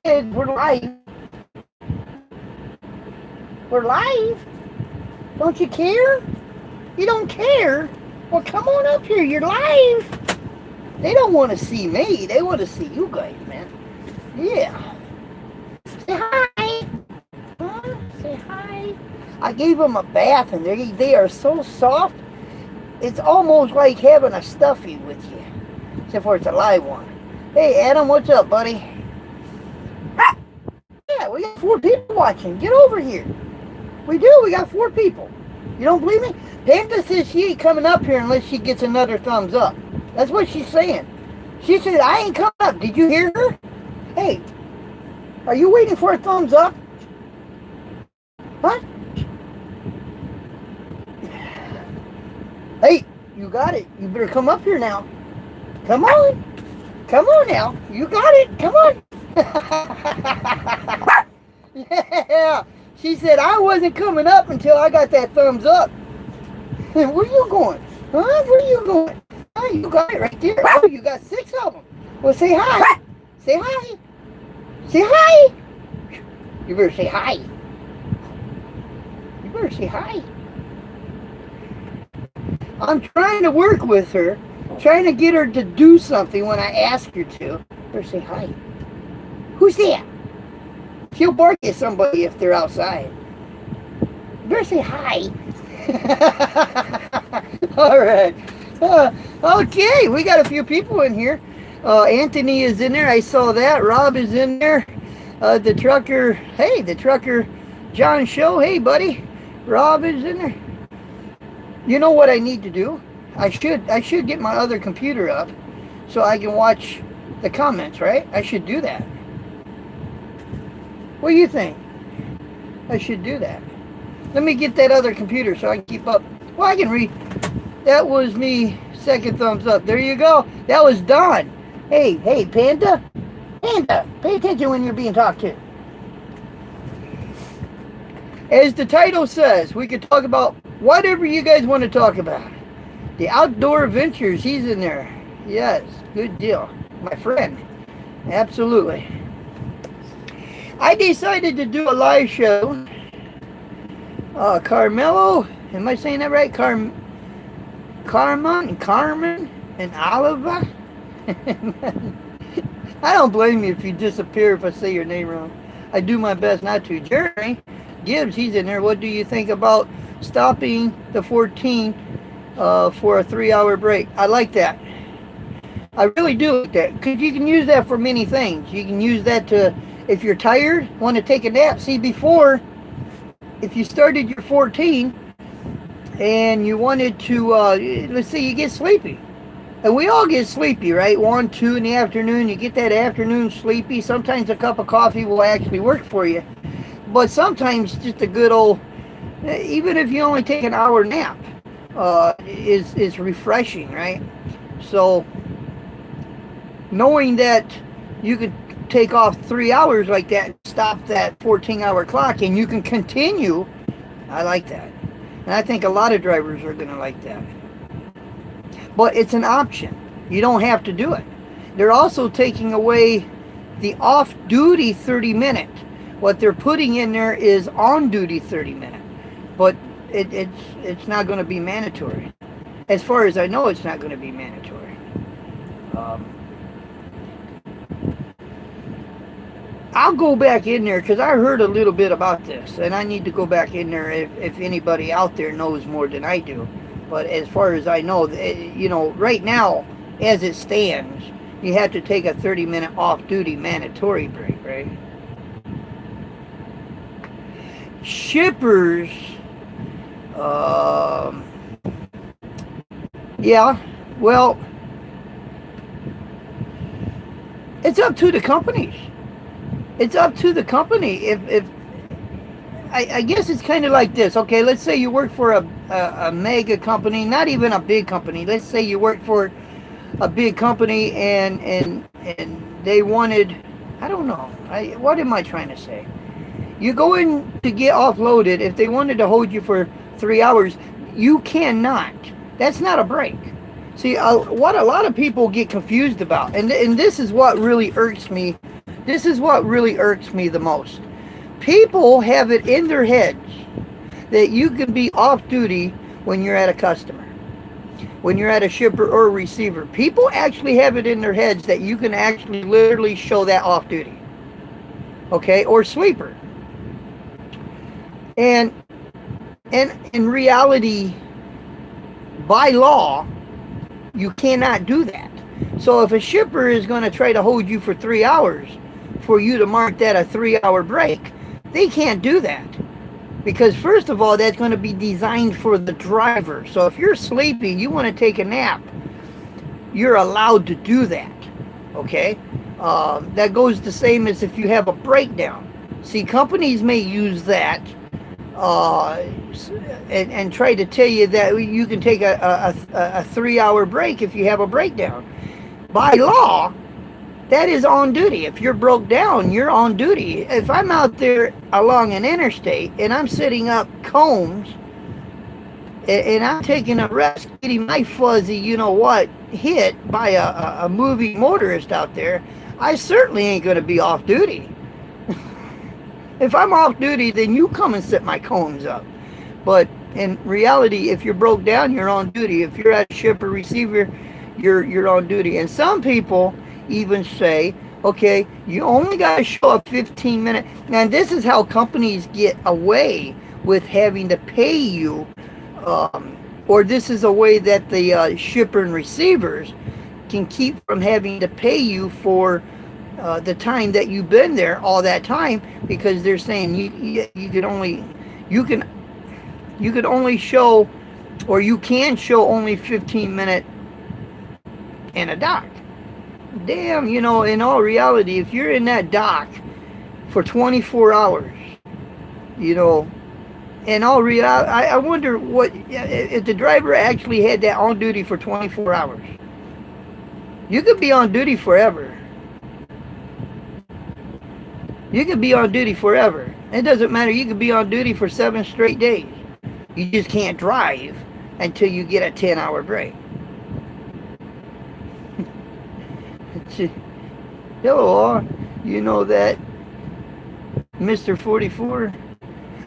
kids. We're live. We're live. Don't you care? You don't care? Well, come on up here. You're live. They don't want to see me. They want to see you guys, man. Yeah. Say hi. Huh? Say hi. I gave them a bath, and they are so soft. It's almost like having a stuffy with you. Except for it's a live one. Hey, Adam, what's up, buddy? Yeah, we got 4 people watching. Get over here. We do. We got 4 people. You don't believe me? Panda says she ain't coming up here unless she gets another thumbs up. That's what she's saying. She said, I ain't coming up. Did you hear her? Hey, are you waiting for a thumbs up? Huh? Hey, you got it. You better come up here now. Come on. Come on now. You got it. Come on. Yeah. She said, I wasn't coming up until I got that thumbs up. Where you going? Huh? Where you going? Oh, you got it right there. Oh, you got 6 of them. Well, say hi. Say hi. Say hi. You better say hi. You better say hi. I'm trying to work with her, trying to get her to do something when I ask her to. Better say hi. Who's that? She'll bark at somebody if they're outside. You better say hi. All right. Okay, we got a few people in here. Anthony is in there. I saw that. Rob is in there. The trucker. Hey, the trucker John Show. Hey, buddy. Rob is in there. You know what I need to do? I should get my other computer up so I can watch the comments, right? I should do that. What do you think? I should do that. Let me get that other computer so I can keep up. Well, I can read. That was me. 2nd thumbs up. There you go. That was Don. Hey, Panda. Panda, pay attention when you're being talked to. As the title says, we could talk about whatever you guys want to talk about. The outdoor adventures, he's in there. Yes, good deal. My friend. Absolutely. I decided to do a live show. Carmelo, am I saying that right? Carmen, and Oliva. I don't blame you if you disappear if I say your name wrong. I do my best not to. Jeremy Gibbs, he's in there. What do you think about stopping the 14 for a 3-hour break? I like that. I really do like that, because you can use that for many things. You can use that to, if you're tired, want to take a nap. See, before, if you started your 14 and you wanted to, let's say you get sleepy. And we all get sleepy, right? 1, 2 in the afternoon, you get that afternoon sleepy. Sometimes a cup of coffee will actually work for you. But sometimes just a good old, even if you only take an hour nap, is refreshing, right? So, knowing that you could take off 3 hours like that and stop that 14-hour clock and you can continue, I like that. And I think a lot of drivers are going to like that. But it's an option. You don't have to do it. They're also taking away the off-duty 30-minute. What they're putting in there is on-duty 30-minute. But it's not going to be mandatory. As far as I know, it's not going to be mandatory. I'll go back in there because I heard a little bit about this, and I need to go back in there if anybody out there knows more than I do. But as far as I know, you know, right now, as it stands, you have to take a 30-minute off-duty mandatory break, right? Shippers, yeah, well, it's up to the companies. It's up to the company. If I guess it's kind of like this. Okay, let's say you work for a mega company, not even a big company. Let's say you work for a big company and they wanted, I don't know. What am I trying to say? You go in to get offloaded. If they wanted to hold you for 3 hours, you cannot. That's not a break. See, what a lot of people get confused about, and this is what really irks me This is what really irks me the most. People have it in their heads that you can be off duty when you're at a customer, when you're at a shipper or a receiver. People actually have it in their heads that you can actually literally show that off duty, okay, or sweeper. And in reality, by law, you cannot do that. So if a shipper is going to try to hold you for 3 hours for you to mark that a 3-hour break, they can't do that. Because first of all, that's going to be designed for the driver. So if you're sleepy, you want to take a nap, you're allowed to do that. Okay? That goes the same as if you have a breakdown. See, companies may use that and try to tell you that you can take a 3-hour break if you have a breakdown. By law, that is on duty. If you're broke down, you're on duty. If I'm out there along an interstate and I'm setting up combs and I'm taking a rest, getting my fuzzy, you know what, hit by a moving motorist out there, I certainly ain't going to be off duty. If I'm off duty, then you come and set my combs up. But in reality, if you're broke down, you're on duty. If you're at a shipper receiver, you're on duty. And some people even say, okay, you only got to show up 15 minutes. And this is how companies get away with having to pay you, or this is a way that the shipper and receivers can keep from having to pay you for the time that you've been there all that time, because they're saying you can only show, or you can show only 15 minutes in a dock. Damn, you know, in all reality, if you're in that dock for 24 hours, you know, in all reality, I wonder what if the driver actually had that on duty for 24 hours. You could be on duty forever. You could be on duty forever. It doesn't matter. You could be on duty for 7 straight days. You just can't drive until you get a 10-hour break. Hello, you know that, Mr. 44.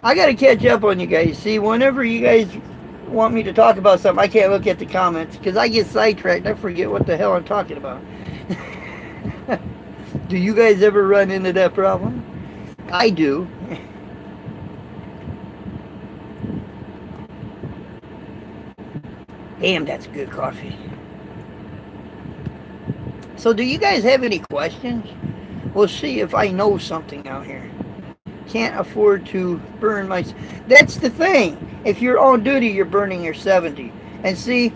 I got to catch up on you guys. See, whenever you guys want me to talk about something, I can't look at the comments because I get sidetracked. I forget what the hell I'm talking about. Do you guys ever run into that problem? I do. Damn, that's good coffee. So do you guys have any questions? We'll see if I know something out here. Can't afford to burn my... That's the thing. If you're on duty, you're burning your 70. And see,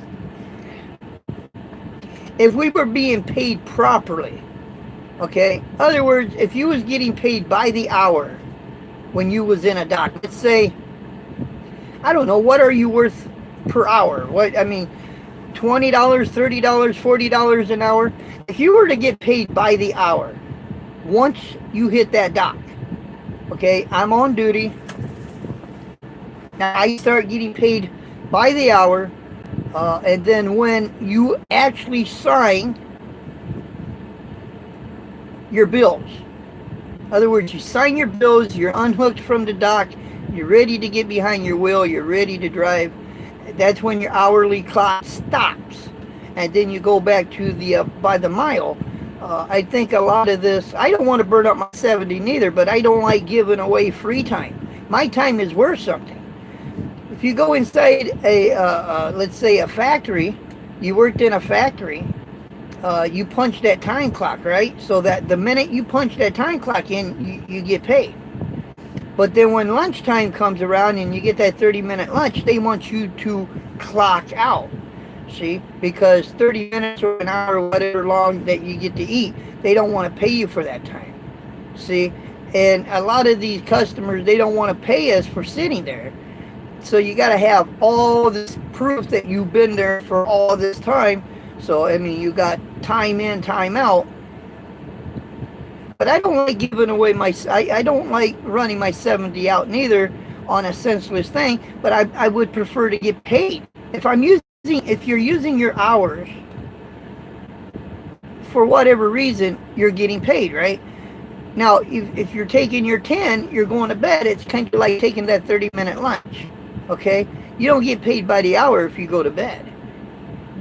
if we were being paid properly, okay? In other words, if you was getting paid by the hour when you was in a dock, let's say, I don't know, what are you worth per hour? What, I mean, $20, $30, $40 an hour? If you were to get paid by the hour, once you hit that dock, okay, I'm on duty, now I start getting paid by the hour, and then when you actually sign your bills, in other words, you sign your bills, you're unhooked from the dock, you're ready to get behind your wheel, you're ready to drive, that's when your hourly clock stops. And then you go back to the by the mile. I think a lot of this, I don't want to burn up my 70 neither, but I don't like giving away free time. My time is worth something. If you go inside a, let's say a factory, you worked in a factory, you punch that time clock, right? So that the minute you punch that time clock in, you get paid. But then when lunchtime comes around and you get that 30-minute lunch, they want you to clock out. See, because 30 minutes or an hour, whatever long that you get to eat, they don't want to pay you for that time. See, and a lot of these customers, they don't want to pay us for sitting there. So you got to have all this proof that you've been there for all this time. So, I mean, you got time in, time out. But I don't like giving away my, I don't like running my 70 out neither on a senseless thing, but I would prefer to get paid. If you're using your hours for whatever reason, you're getting paid, right? Now, if you're taking your 10, you're going to bed, it's kind of like taking that 30-minute lunch, okay? You don't get paid by the hour if you go to bed.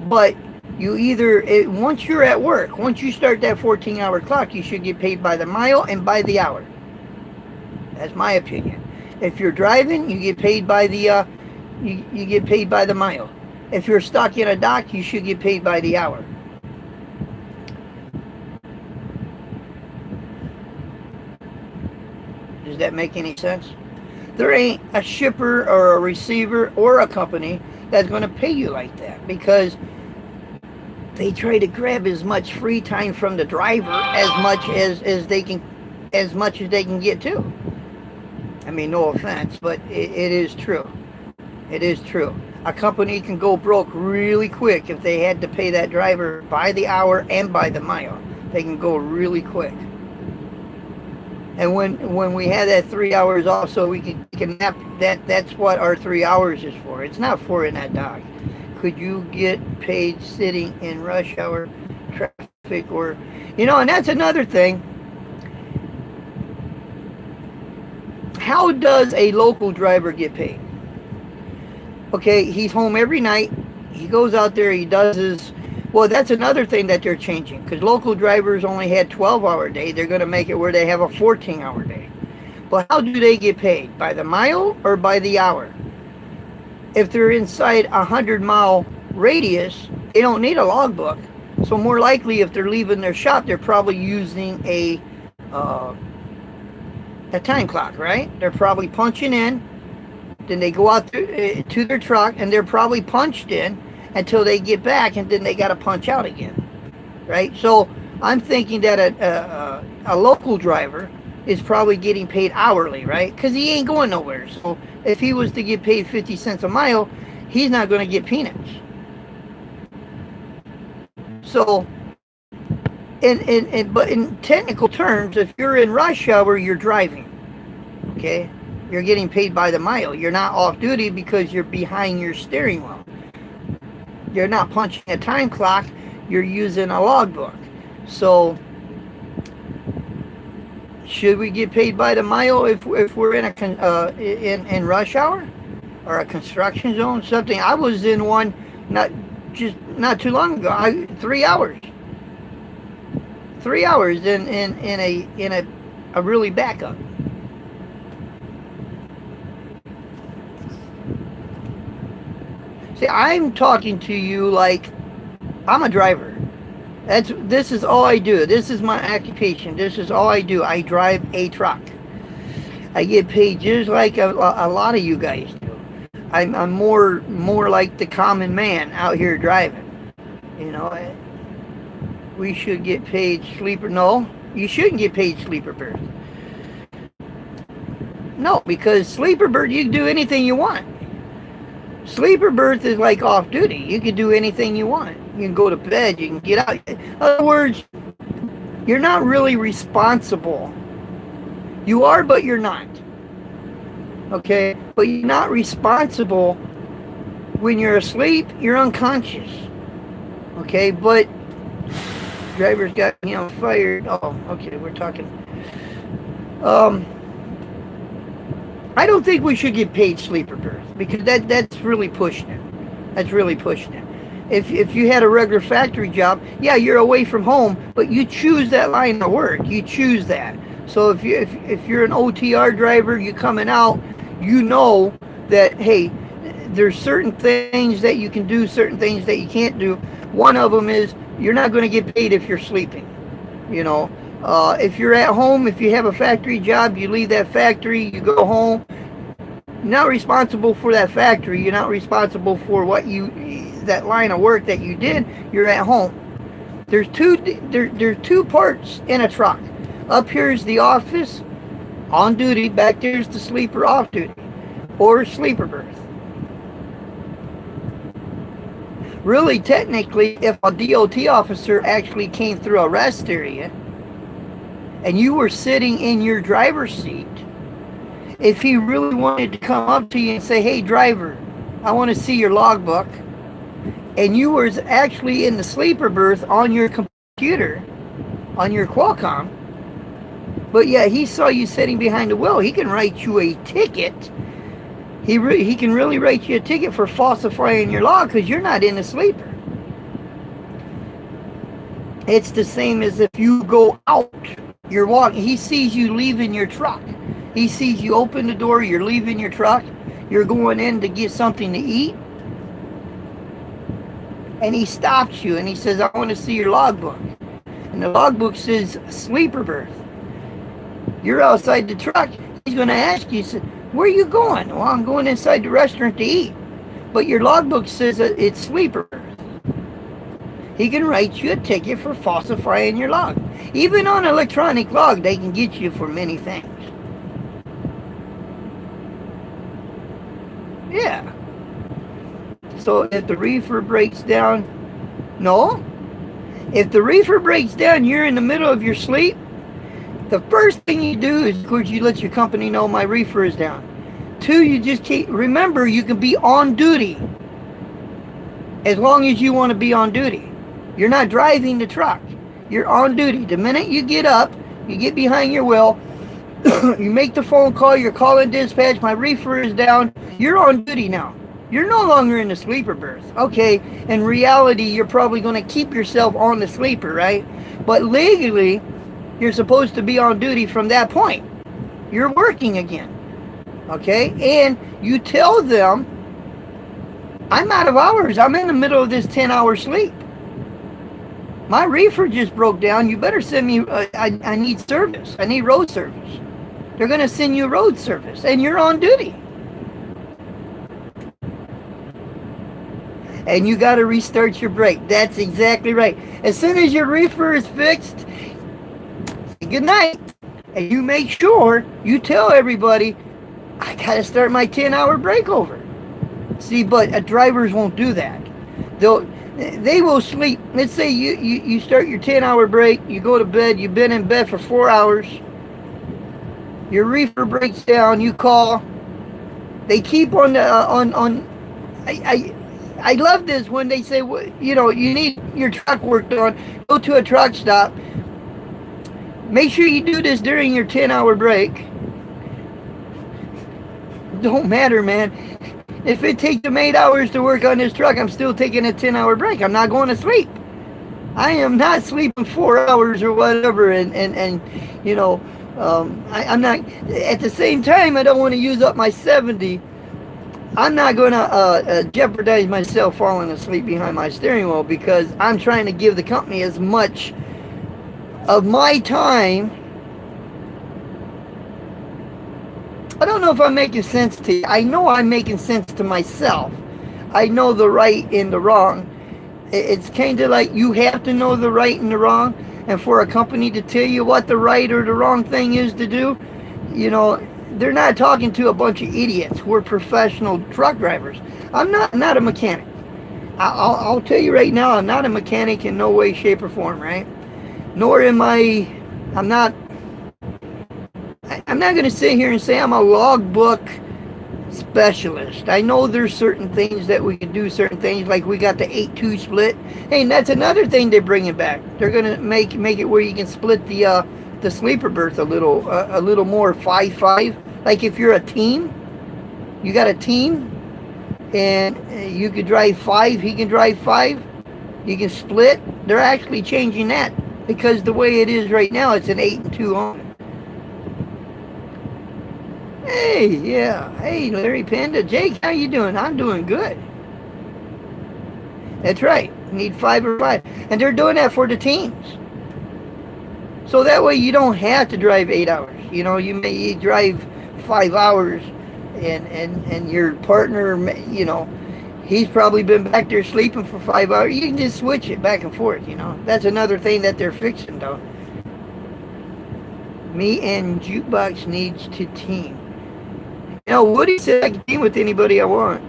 But you either, once you're at work, once you start that 14-hour clock, you should get paid by the mile and by the hour. That's my opinion. If you're driving, you get paid by the, you get paid by the mile. If you're stuck in a dock, you should get paid by the hour. Does that make any sense? There ain't a shipper or a receiver or a company that's going to pay you like that, because they try to grab as much free time from the driver as much as they can, as much as they can get to. I mean, no offense, but it is true. It is true. A company can go broke really quick if they had to pay that driver by the hour and by the mile. They can go really quick. And when we had that 3 hours off so we can nap, that's what our 3 hours is for. It's not for in that dock. Could you get paid sitting in rush hour traffic, or, you know, and that's another thing. How does a local driver get paid? Okay, he's home every night. He goes out there, he does his, well, that's another thing that they're changing, because local drivers only had 12-hour day. They're going to make it where they have a 14-hour day. But how do they get paid? By the mile or by the hour? If they're inside a 100-mile radius, they don't need a logbook. So more likely, if they're leaving their shop, they're probably using a time clock, right? They're probably punching in. Then they go out to their truck, and they're probably punched in until they get back, and then they got to punch out again, right? So I'm thinking that a local driver is probably getting paid hourly, right? Because he ain't going nowhere. So if he was to get paid 50 cents a mile, he's not going to get peanuts. So, but in technical terms, if you're in rush hour, you're driving, okay? You're getting paid by the mile. You're not off duty because you're behind your steering wheel. You're not punching a time clock. You're using a logbook. So, should we get paid by the mile if we're in in rush hour or a construction zone? Something, I was in one not too long ago. 3 hours. 3 hours in a really backup. See, I'm talking to you like I'm a driver. This is all I do. This is my occupation. This is all I do. I drive a truck. I get paid just like a lot of you guys do. I'm more like the common man out here driving. You know, we should get paid sleeper. No, you shouldn't get paid sleeper berth. No, because sleeper berth, you can do anything you want. Sleeper berth is like off duty. You can do anything you want. You can go to bed. You can get out. In other words, you're not really responsible. You are, but you're not. Okay? But you're not responsible when you're asleep. You're unconscious. Okay? But driver's got me on fire. Oh, okay. We're talking. I don't think we should get paid sleeper berth, because that's really pushing it. That's really pushing it. If you had a regular factory job, yeah, you're away from home, but you choose that line of work. You choose that. So if you're an OTR driver, you're coming out, you know that, hey, there's certain things that you can do, certain things that you can't do. One of them is you're not going to get paid if you're sleeping. You know, if you're at home, if you have a factory job, you leave that factory, you go home. You're not responsible for that factory. You're not responsible for that line of work that you did. You're at home. There's two parts in a truck. Up here's the office, on duty. Back there's the sleeper, off duty, or sleeper berth. Really, technically, if a DOT officer actually came through a rest area and you were sitting in your driver's seat, if he really wanted to come up to you and say, hey, driver, I want to see your logbook, and you were actually in the sleeper berth on your computer, on your Qualcomm, But yeah, he saw you sitting behind the wheel. He can write you a ticket. He can really write you a ticket for falsifying your log because you're not in the sleeper. It's the same as if you go out, you're walking, he sees you leaving your truck. He sees you open the door, you're leaving your truck, you're going in to get something to eat, and he stops you and he says, I want to see your logbook. And the logbook says sleeper berth. You're outside the truck, he's going to ask you, where are you going? Well, I'm going inside the restaurant to eat. But your logbook says that it's sleeper berth. He can write you a ticket for falsifying your log. Even on electronic log, they can get you for many things. Yeah. So if the reefer breaks down, no. If the reefer breaks down, you're in the middle of your sleep, the first thing you do is, of course, you let your company know my reefer is down. 2, you just keep, remember, you can be on duty as long as you want to be on duty. You're not driving the truck. You're on duty. The minute you get up, you get behind your wheel, you make the phone call, you're calling dispatch, my reefer is down, you're on duty now. You're no longer in the sleeper berth. Okay, in reality, you're probably going to keep yourself on the sleeper, right? But legally, you're supposed to be on duty from that point. You're working again. Okay? And you tell them, I'm out of hours. I'm in the middle of this 10-hour sleep. My reefer just broke down. You better send me, I need service. I need road service. They're going to send you road service, and you're on duty. And you got to restart your brake. That's exactly right. As soon as your reefer is fixed, say good night. And you make sure you tell everybody, I got to start my 10-hour brake over. See, but drivers won't do that. They will sleep. Let's say you start your 10-hour break, you go to bed, you've been in bed for 4 hours, your reefer breaks down, you call, they keep on the, I love this when they say, you know, you need your truck worked on, go to a truck stop, make sure you do this during your 10-hour break. Don't matter, man. If it takes them 8 hours to work on this truck, I'm still taking a 10-hour break. I'm not going to sleep. I am not sleeping 4 hours or whatever. And you know, I'm not, at the same time, I don't want to use up my 70. I'm not going to jeopardize myself falling asleep behind my steering wheel because I'm trying to give the company as much of my time. I don't know if I'm making sense to you. I know I'm making sense to myself. I know the right and the wrong. It's kind of like you have to know the right and the wrong. And for a company to tell you what the right or the wrong thing is to do, you know, they're not talking to a bunch of idiots. We're professional truck drivers. I'm not a mechanic. I'll tell you right now, I'm not a mechanic in no way, shape, or form, right? Nor am I'm not going to sit here and say I'm a logbook specialist. I know there's certain things that we can do, certain things like we got the 8-2 split. Hey, and that's another thing they're bringing back. They're going to make it where you can split the sleeper berth a little more 5-5. Like if you're a team, you got a team, and you could drive 5, he can drive 5. You can split. They're actually changing that because the way it is right now, it's an 8-2 on. Hey, yeah. Hey, Larry Panda. Jake, how you doing? I'm doing good. That's right. You need 5 or 5. And they're doing that for the teams. So that way you don't have to drive 8 hours. You know, you drive 5 hours and your partner, you know, he's probably been back there sleeping for 5 hours. You can just switch it back and forth, you know. That's another thing that they're fixing, though. Me and Jukebox needs to team. You know, Woody said I can team with anybody I want.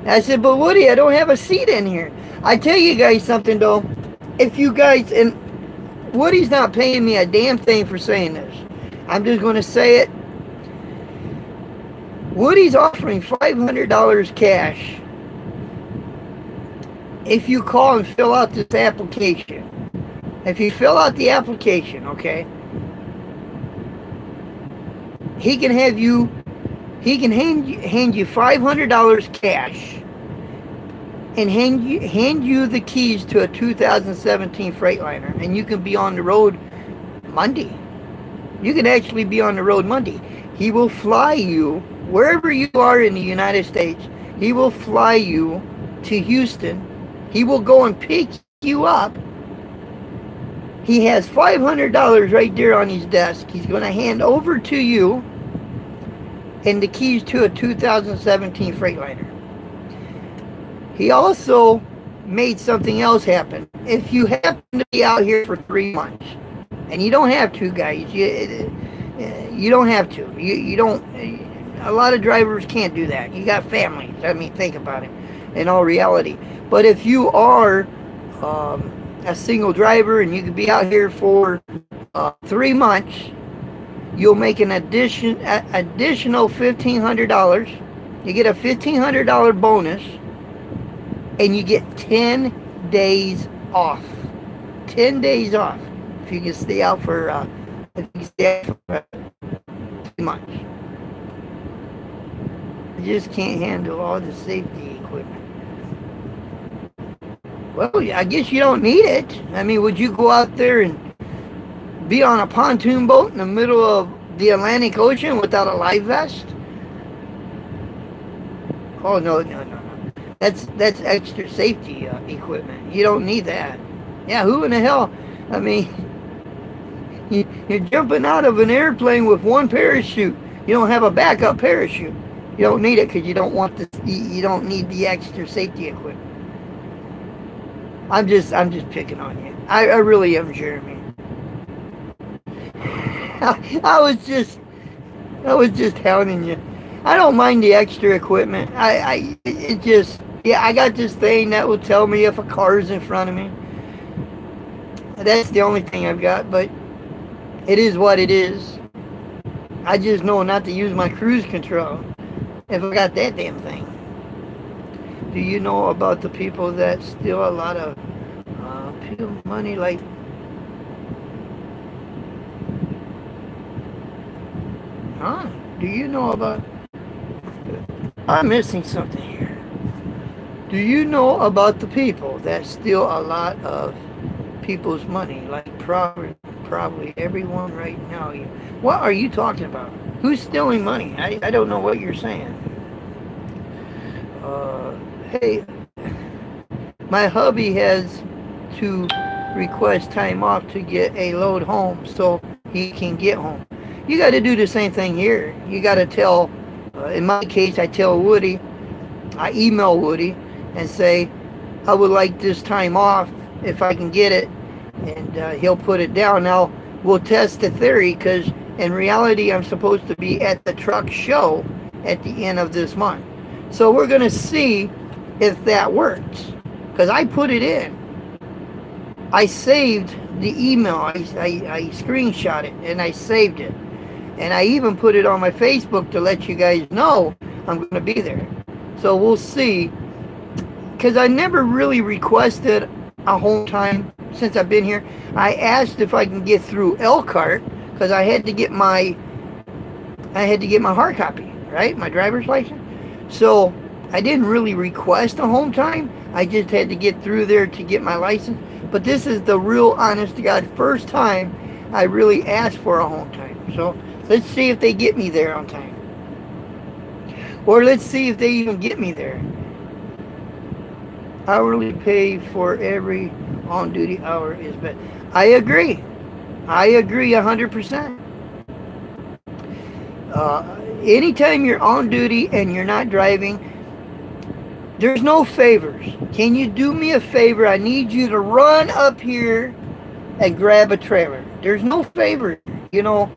I said, but Woody, I don't have a seat in here. I tell you guys something, though. If you guys, and Woody's not paying me a damn thing for saying this. I'm just going to say it. Woody's offering $500 cash if you call and fill out this application. If you fill out the application, okay, he can hand you $500 cash and hand you the keys to a 2017 Freightliner, and you can be on the road Monday. You can actually be on the road Monday. He will fly you wherever you are in the United States. He will fly you to Houston. He will go and pick you up. He has $500 right there on his desk. He's going to hand over to you and the keys to a 2017 Freightliner. He also made something else happen. If you happen to be out here for 3 months, and you don't have to, guys, you don't have to. You don't. A lot of drivers can't do that. You got families. I mean, think about it. In all reality, but if you are a single driver and you could be out here for 3 months, you'll make an additional $1,500. You get a $1,500 bonus, and you get 10 days off. 10 days off if you can stay out for 3 months. You just can't handle all the safety equipment. Well, I guess you don't need it. I mean, would you go out there and be on a pontoon boat in the middle of the Atlantic Ocean without a life vest? Oh, no. That's extra safety equipment. You don't need that. Yeah, who in the hell? I mean, you're jumping out of an airplane with one parachute. You don't have a backup parachute. You don't need it because you don't want this. You don't need the extra safety equipment. I'm just picking on you. I really am, Jeremy. I was just hounding you. I don't mind the extra equipment. I got this thing that will tell me if a car is in front of me. That's the only thing I've got, but it is what it is. I just know not to use my cruise control if I got that damn thing. Do you know about the people that steal a lot of money? Like, do you know about? I'm missing something here. Do you know about the people that steal a lot of people's money? Like probably everyone right now. What are you talking about? Who's stealing money? I don't know what you're saying. Hey, my hubby has to request time off to get a load home so he can get home. You got to do the same thing here. You got to tell, in my case, I tell Woody, I email Woody and say, I would like this time off if I can get it, and he'll put it down. Now, we'll test the theory because in reality, I'm supposed to be at the truck show at the end of this month. So we're going to see if that works, because I put it in. I saved the email. I screenshot it and I saved it, and I even put it on my Facebook to let you guys know I'm going to be there. So we'll see, because I never really requested a home time since I've been here. I asked if I can get through Elkhart because I had to get my hard copy, right, my driver's license. So I didn't really request a home time. I just had to get through there to get my license. But this is the real, honest to God, first time I really asked for a home time. So let's see if they get me there on time. Or let's see if they even get me there. Hourly pay for every on-duty hour is better. I agree 100%. Anytime you're on duty and you're not driving, there's no favors. Can you do me a favor? I need you to run up here and grab a trailer. There's no favor. You know,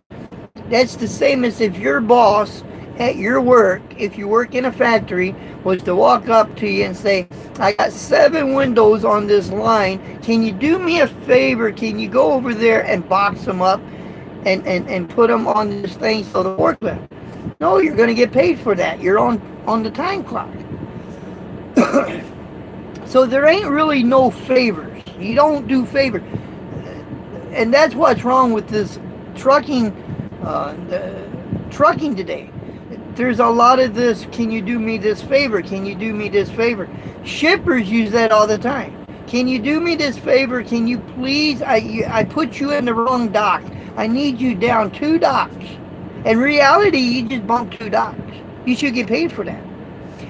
that's the same as if your boss at your work, if you work in a factory, was to walk up to you and say, I got 7 windows on this line. Can you do me a favor? Can you go over there and box them up and put them on this thing so the forklift? No, you're going to get paid for that. You're on the time clock. So there ain't really no favors. You don't do favors. And that's what's wrong with this trucking trucking today. There's a lot of this, can you do me this favor? Can you do me this favor? Shippers use that all the time. Can you do me this favor? Can you please, I put you in the wrong dock. I need you down 2 docks. In reality, you just bumped 2 docks. You should get paid for that.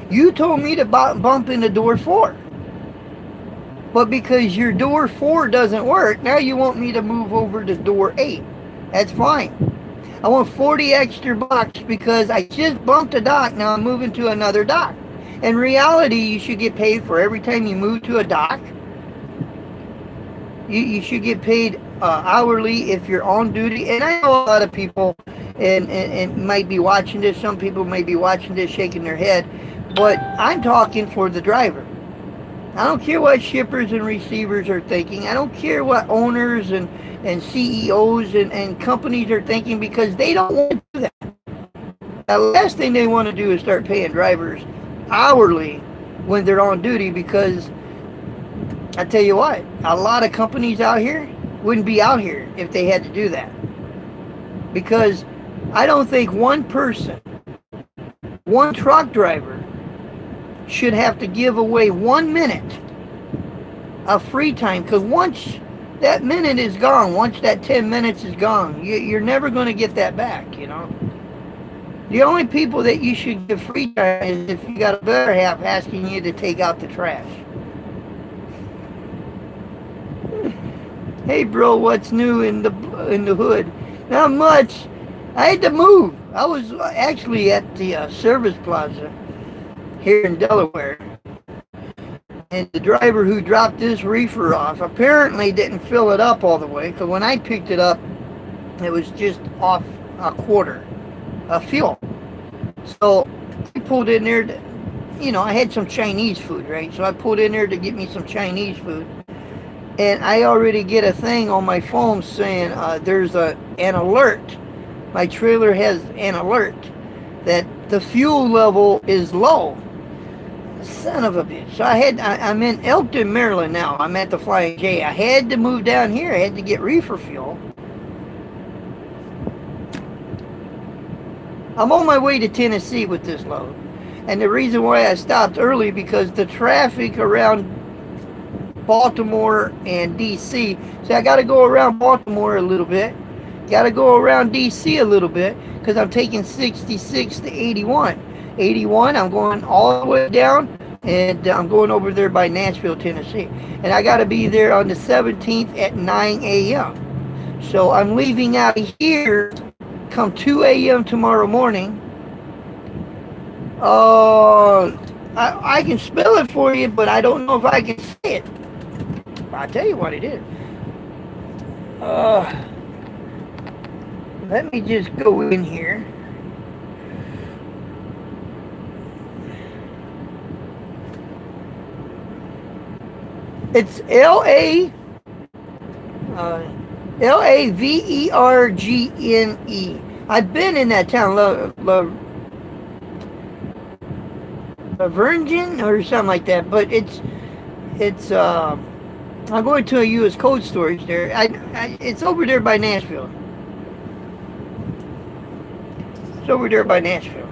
You told me to bump into door 4. But because your door 4 doesn't work, now you want me to move over to door 8. That's fine. I want 40 extra bucks because I just bumped a dock. Now I'm moving to another dock. In reality, you should get paid for every time you move to a dock. You should get paid hourly if you're on duty. And I know a lot of people and might be watching this. Some people may be watching this shaking their head. But I'm talking for the driver. I don't care what shippers and receivers are thinking. I don't care what owners and CEOs and companies are thinking, because they don't want to do that. The last thing they want to do is start paying drivers hourly when they're on duty, because I tell you what, a lot of companies out here wouldn't be out here if they had to do that. Because I don't think one person, one truck driver, should have to give away 1 minute of free time, because once that minute is gone, once that 10 minutes is gone, you're never going to get that back, you know. The only people that you should give free time is if you got a better half asking you to take out the trash. Hey bro, what's new in the hood? Not much. I had to move. I was actually at the service plaza here in Delaware, and the driver who dropped this reefer off apparently didn't fill it up all the way, because when I picked it up, it was just off a quarter of fuel. So I pulled in there to, you know, I had some Chinese food, right? So I pulled in there to get me some Chinese food, and I already get a thing on my phone saying there's an alert. My trailer has an alert that the fuel level is low. Son of a bitch. So I'm in Elkton, Maryland now. I'm at the Flying J. I had to move down here. I had to get reefer fuel. I'm on my way to Tennessee with this load. And the reason why I stopped early, because the traffic around Baltimore and DC. So I got to go around Baltimore a little bit. Got to go around DC a little bit, because I'm taking 66 to 81. 81, I'm going all the way down, and I'm going over there by Nashville, Tennessee. And I got to be there on the 17th at 9 a.m. So I'm leaving out of here come 2 a.m. tomorrow morning. I can spell it for you, but I don't know if I can say it. I'll tell you what it is. Let me just go in here. It's Lavergne. I've been in that town, Lavergne or something like that, but it's I'm going to a U.S. Code storage there. It's over there by Nashville. It's over there by Nashville.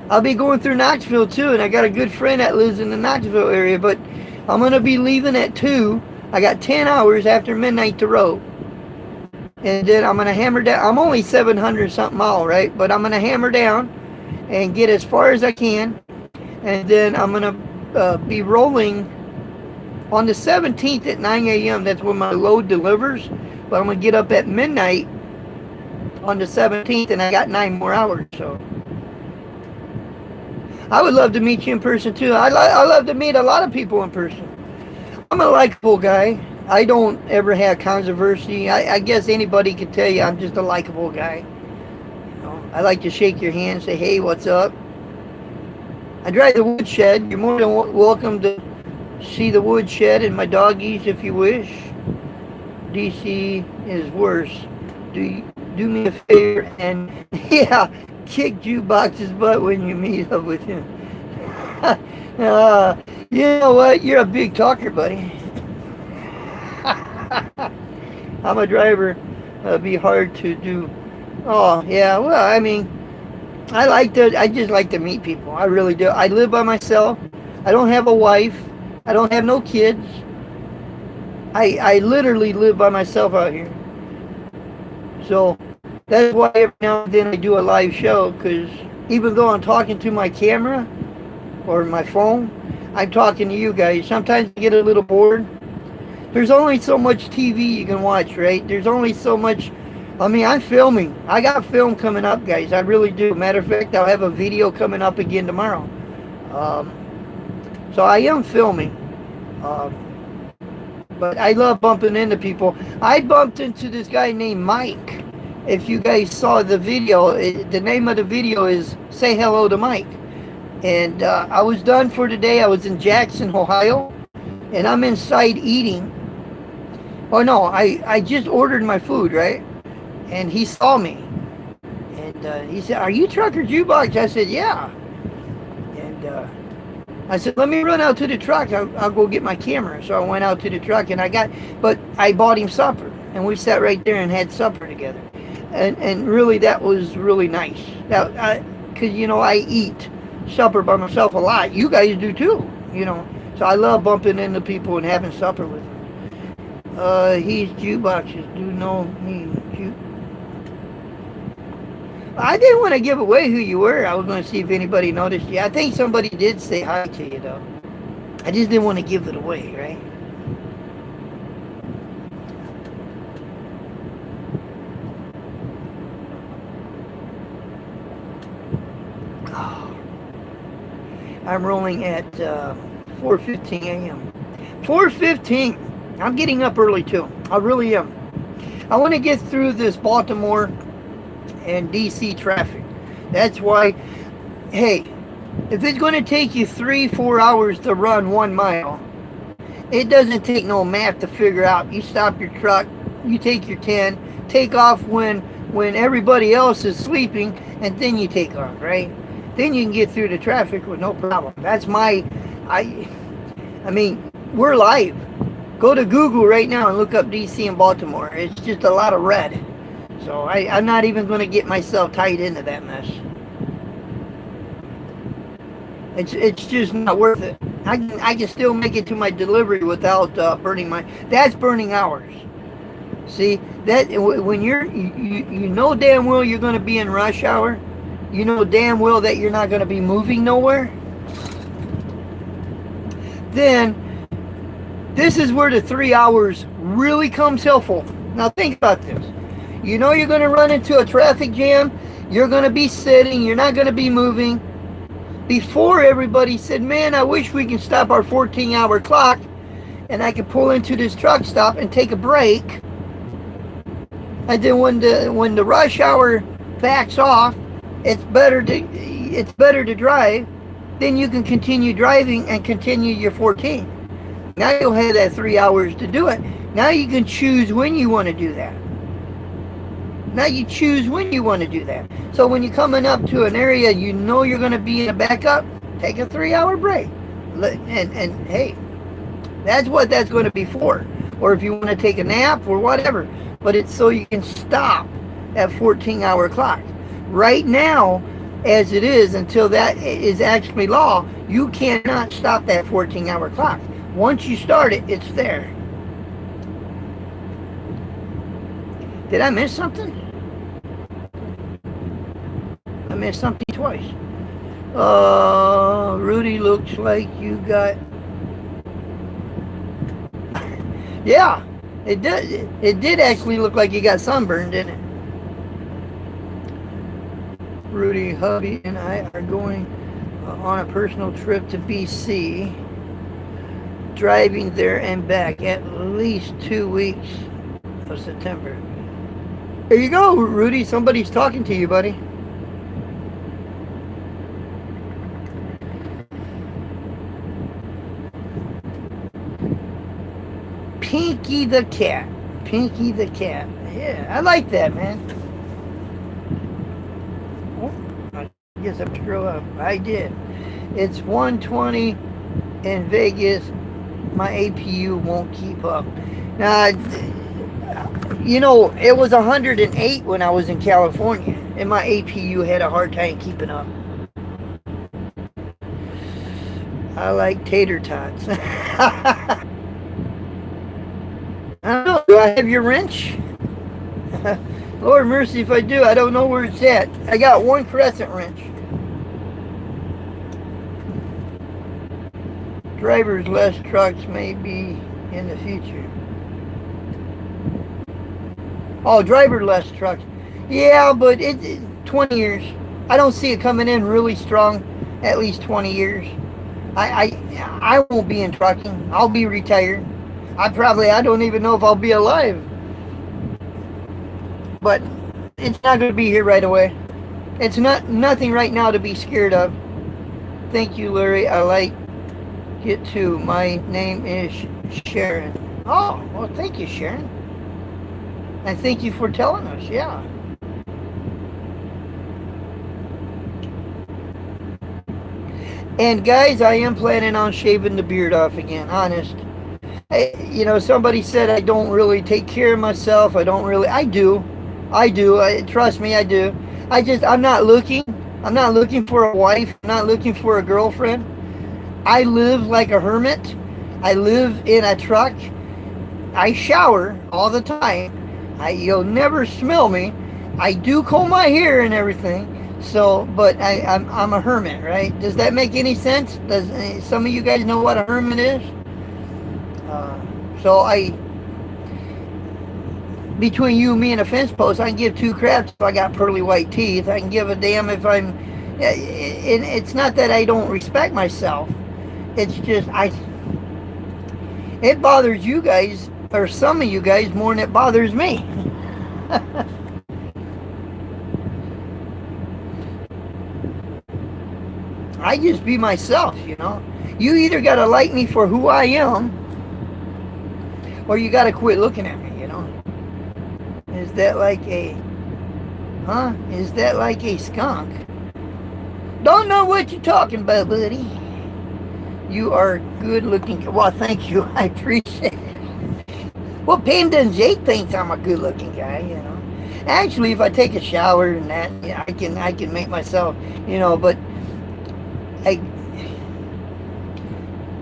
I'll be going through Knoxville too, and I got a good friend that lives in the Knoxville area, but I'm going to be leaving at 2. I got 10 hours after midnight to row. And then I'm going to hammer down. I'm only 700 something miles, right? But I'm going to hammer down and get as far as I can. And then I'm going to be rolling on the 17th at 9 a.m. That's when my load delivers. But I'm going to get up at midnight on the 17th, and I got 9 more hours. So I would love to meet you in person too. I love to meet a lot of people in person. I'm a likable guy. I don't ever have controversy. I guess anybody could tell you I'm just a likable guy. You know, I like to shake your hand, say, hey, what's up? I drive the woodshed. You're more than welcome to see the woodshed and my doggies if you wish. DC is worse. Do me a favor and, yeah, kick Jukebox's butt when you meet up with him. You know what? You're a big talker, buddy. I'm a driver. It'd be hard to do Oh, yeah. Well, I mean, I just like to meet people. I really do. I live by myself. I don't have a wife. I don't have no kids. I literally live by myself out here. So that's why every now and then I do a live show, because even though I'm talking to my camera or my phone, I'm talking to you guys. Sometimes I get a little bored. There's only so much TV you can watch, right? There's only so much. I mean, I'm filming. I got film coming up, guys. I really do. Matter of fact, I'll have a video coming up again tomorrow. Um, so I am filming. Um, but I love bumping into people. I bumped into this guy named Mike. If you guys saw the video, the name of the video is Say Hello to Mike. And I was done for today. I was in Jackson, Ohio, and I'm inside eating. Oh no, I just ordered my food, right? And he saw me. And he said, "Are you Trucker Jukebox?" I said, "Yeah." And I said, "Let me run out to the truck. I'll go get my camera." So I went out to the truck, and but I bought him supper. And we sat right there and had supper together. And really, that was really nice. Because, I eat supper by myself a lot. You guys do too, So I love bumping into people and having supper with them. He's Jukeboxes. Do know me. I didn't want to give away who you were. I was going to see if anybody noticed you. I think somebody did say hi to you, though. I just didn't want to give it away, right? Oh, I'm rolling at 4:15 a.m. 4:15. I'm getting up early, too. I really am. I want to get through this Baltimore and DC traffic. That's why, hey, if it's going to take you 3-4 hours to run 1 mile, it doesn't take no math to figure out. You stop your truck, you take your 10, take off when everybody else is sleeping, and then you take off, right? Then you can get through the traffic with no problem. That's I mean, we're live. Go to Google right now and look up DC and Baltimore. It's just a lot of red. So I'm not even going to get myself tied into that mess. It's just not worth it. I can still make it to my delivery without burning that's burning hours. See, that when you know damn well you're going to be in rush hour, you know damn well that you're not going to be moving nowhere, then this is where the 3 hours really comes helpful. Now think about this. You know you're going to run into a traffic jam. You're going to be sitting. You're not going to be moving. Before, everybody said, "Man, I wish we can stop our 14-hour clock and I could pull into this truck stop and take a break." And then when the rush hour backs off, it's better to drive. Then you can continue driving and continue your 14. Now you'll have that 3 hours to do it. Now you can choose when you want to do that. Now you choose when you want to do that. So when you're coming up to an area you know you're going to be in a backup, take a 3-hour break. And hey, that's what that's going to be for. Or if you want to take a nap or whatever. But it's so you can stop that 14-hour clock. Right now, as it is, until that is actually law, you cannot stop that 14-hour clock. Once you start it, it's there. Did I miss something? I missed something twice. Rudy, looks like you got... Yeah, it did. It did actually look like you got sunburned, didn't it? Rudy, hubby, and I are going on a personal trip to BC, driving there and back at least 2 weeks of September. There you go, Rudy. Somebody's talking to you, buddy. Pinky the cat. Pinky the cat. Yeah, I like that, man. Oh, I guess I screw up. I did. It's 120 in Vegas. My APU won't keep up. Now, You know, it was 108 when I was in California, and my APU had a hard time keeping up. I like tater tots. I don't know. Do I have your wrench? Lord mercy if I do. I don't know where it's at. I got one crescent wrench. Drivers less trucks may be in the future. Oh, driver less trucks. Yeah, but it 20 years. I don't see it coming in really strong. At least 20 years. I won't be in trucking. I'll be retired. I don't even know if I'll be alive. But it's not going to be here right away. It's nothing right now to be scared of. Thank you, Larry. I like it too. My name is Sharon. Oh, well, thank you, Sharon. And thank you for telling us. Yeah. And guys, I am planning on shaving the beard off again, honest. Somebody said I don't really take care of myself. I do. Trust me, I do. I'm not looking. I'm not looking for a wife. I'm not looking for a girlfriend. I live like a hermit. I live in a truck. I shower all the time. You'll never smell me. I do comb my hair and everything. So, but I'm a hermit, right? Does that make any sense? Does some of you guys know what a hermit is? Between you, me, and a fence post, I can give two craps if I got pearly white teeth. I can give a damn if I'm. It's not that I don't respect myself. It's just it bothers you guys, or some of you guys, more than it bothers me. I just be myself, You either got to like me for who I am, or you got to quit looking at me, Is that like a skunk? Don't know what you're talking about, buddy. You are good looking. Well, thank you. I appreciate it. Well, Panda and Jake thinks I'm a good looking guy, Actually, if I take a shower and that, I can make myself, but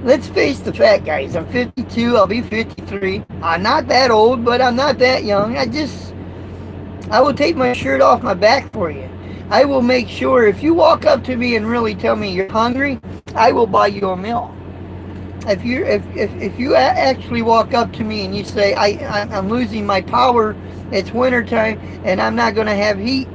let's face the fact, guys. I'm 52. I'll be 53. I'm not that old, but I'm not that young. I will take my shirt off my back for you. I will make sure if you walk up to me and really tell me you're hungry, I will buy you a meal. If you actually walk up to me and you say I'm losing my power, it's wintertime and I'm not going to have heat,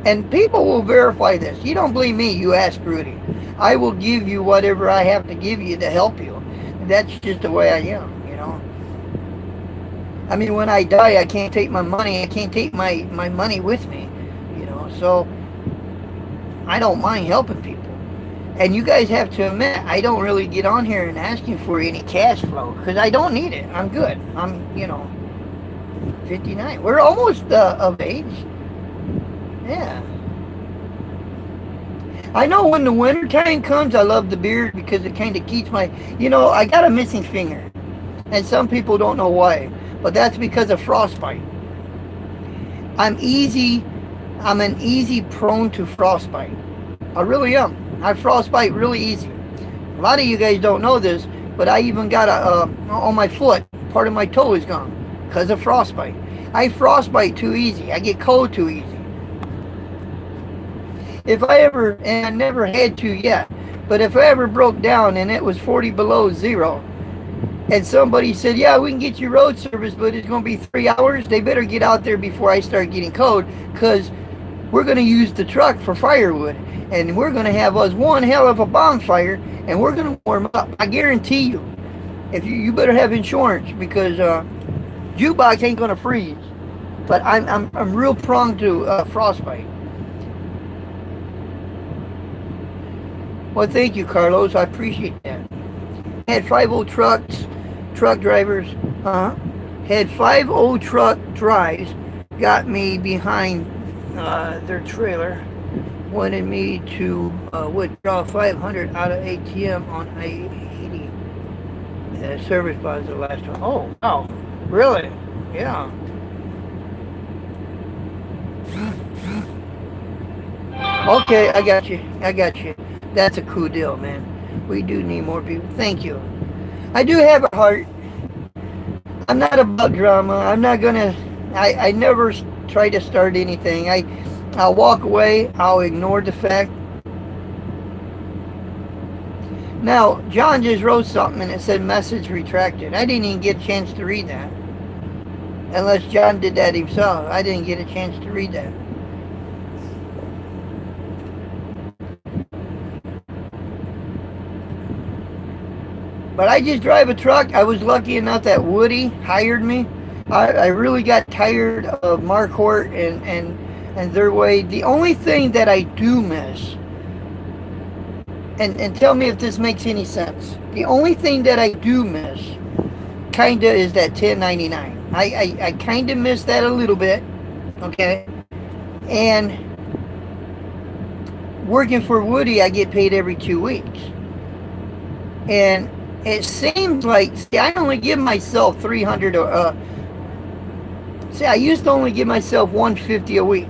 and people will verify this. You don't believe me? You ask Rudy. I will give you whatever I have to give you to help you. That's just the way I am, I mean, when I die, I can't take my money. I can't take my money with me, So I don't mind helping people. And you guys have to admit, I don't really get on here and asking for any cash flow because I don't need it. I'm good. I'm, 59. We're almost of age. Yeah. I know when the winter time comes, I love the beard because it kind of keeps my, I got a missing finger. And some people don't know why. But that's because of frostbite. I'm an easy prone to frostbite. I really am. I frostbite really easy. A lot of you guys don't know this, but I even got on my foot, part of my toe is gone because of frostbite. I frostbite too easy. I get cold too easy. And I never had to yet, but if I ever broke down and it was 40 below zero, and somebody said, yeah, we can get you road service, but it's going to be 3 hours, they better get out there before I start getting cold, because we're going to use the truck for firewood, and we're going to have us one hell of a bonfire, and we're going to warm up. I guarantee you. If you better have insurance, because Jukebox ain't going to freeze. But I'm real prone to frostbite. Well, thank you, Carlos. I appreciate that. Had 5 old truck drivers, had 5 old truck drives, got me behind their trailer, wanted me to withdraw 500 out of ATM on I-80. Service bus the last one. Oh, wow. Really? Yeah. Okay, I got you. I got you. That's a cool deal, man. We do need more people. Thank you. I do have a heart. I'm not about drama. I'm not gonna. I never try to start anything. I'll walk away. I'll ignore the fact. Now, John just wrote something and it said message retracted. I didn't even get a chance to read that. Unless John did that himself. I didn't get a chance to read that. But I just drive a truck. I was lucky enough that Woody hired me. I really got tired of Marquardt and their way. The only thing that I do miss, and tell me if this makes any sense, the only thing that I do miss kinda is that 1099. I kinda miss that a little bit. Okay. And working for Woody, I get paid every 2 weeks. And it seems like, see, I only give myself 300 see, I used to only give myself 150 a week.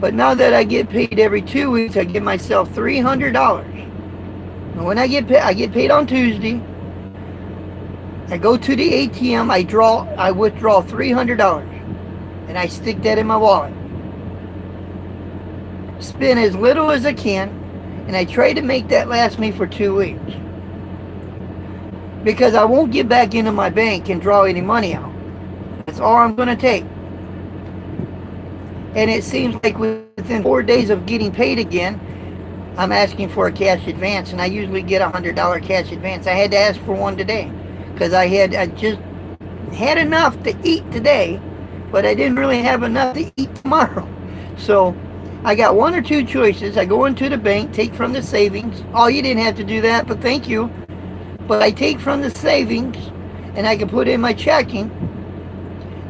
But now that I get paid every 2 weeks, I give myself $300. And when I get paid on Tuesday. I go to the ATM, I withdraw $300, and I stick that in my wallet. Spend as little as I can, and I try to make that last me for 2 weeks. Because I won't get back into my bank and draw any money out. That's all I'm going to take. And it seems like within 4 days of getting paid again, I'm asking for a cash advance, and I usually get a $100 cash advance. I had to ask for one today. Because I just had enough to eat today, but I didn't really have enough to eat tomorrow. So I got one or two choices. I go into the bank, take from the savings. Oh, you didn't have to do that, but thank you. But I take from the savings, and I can put in my checking,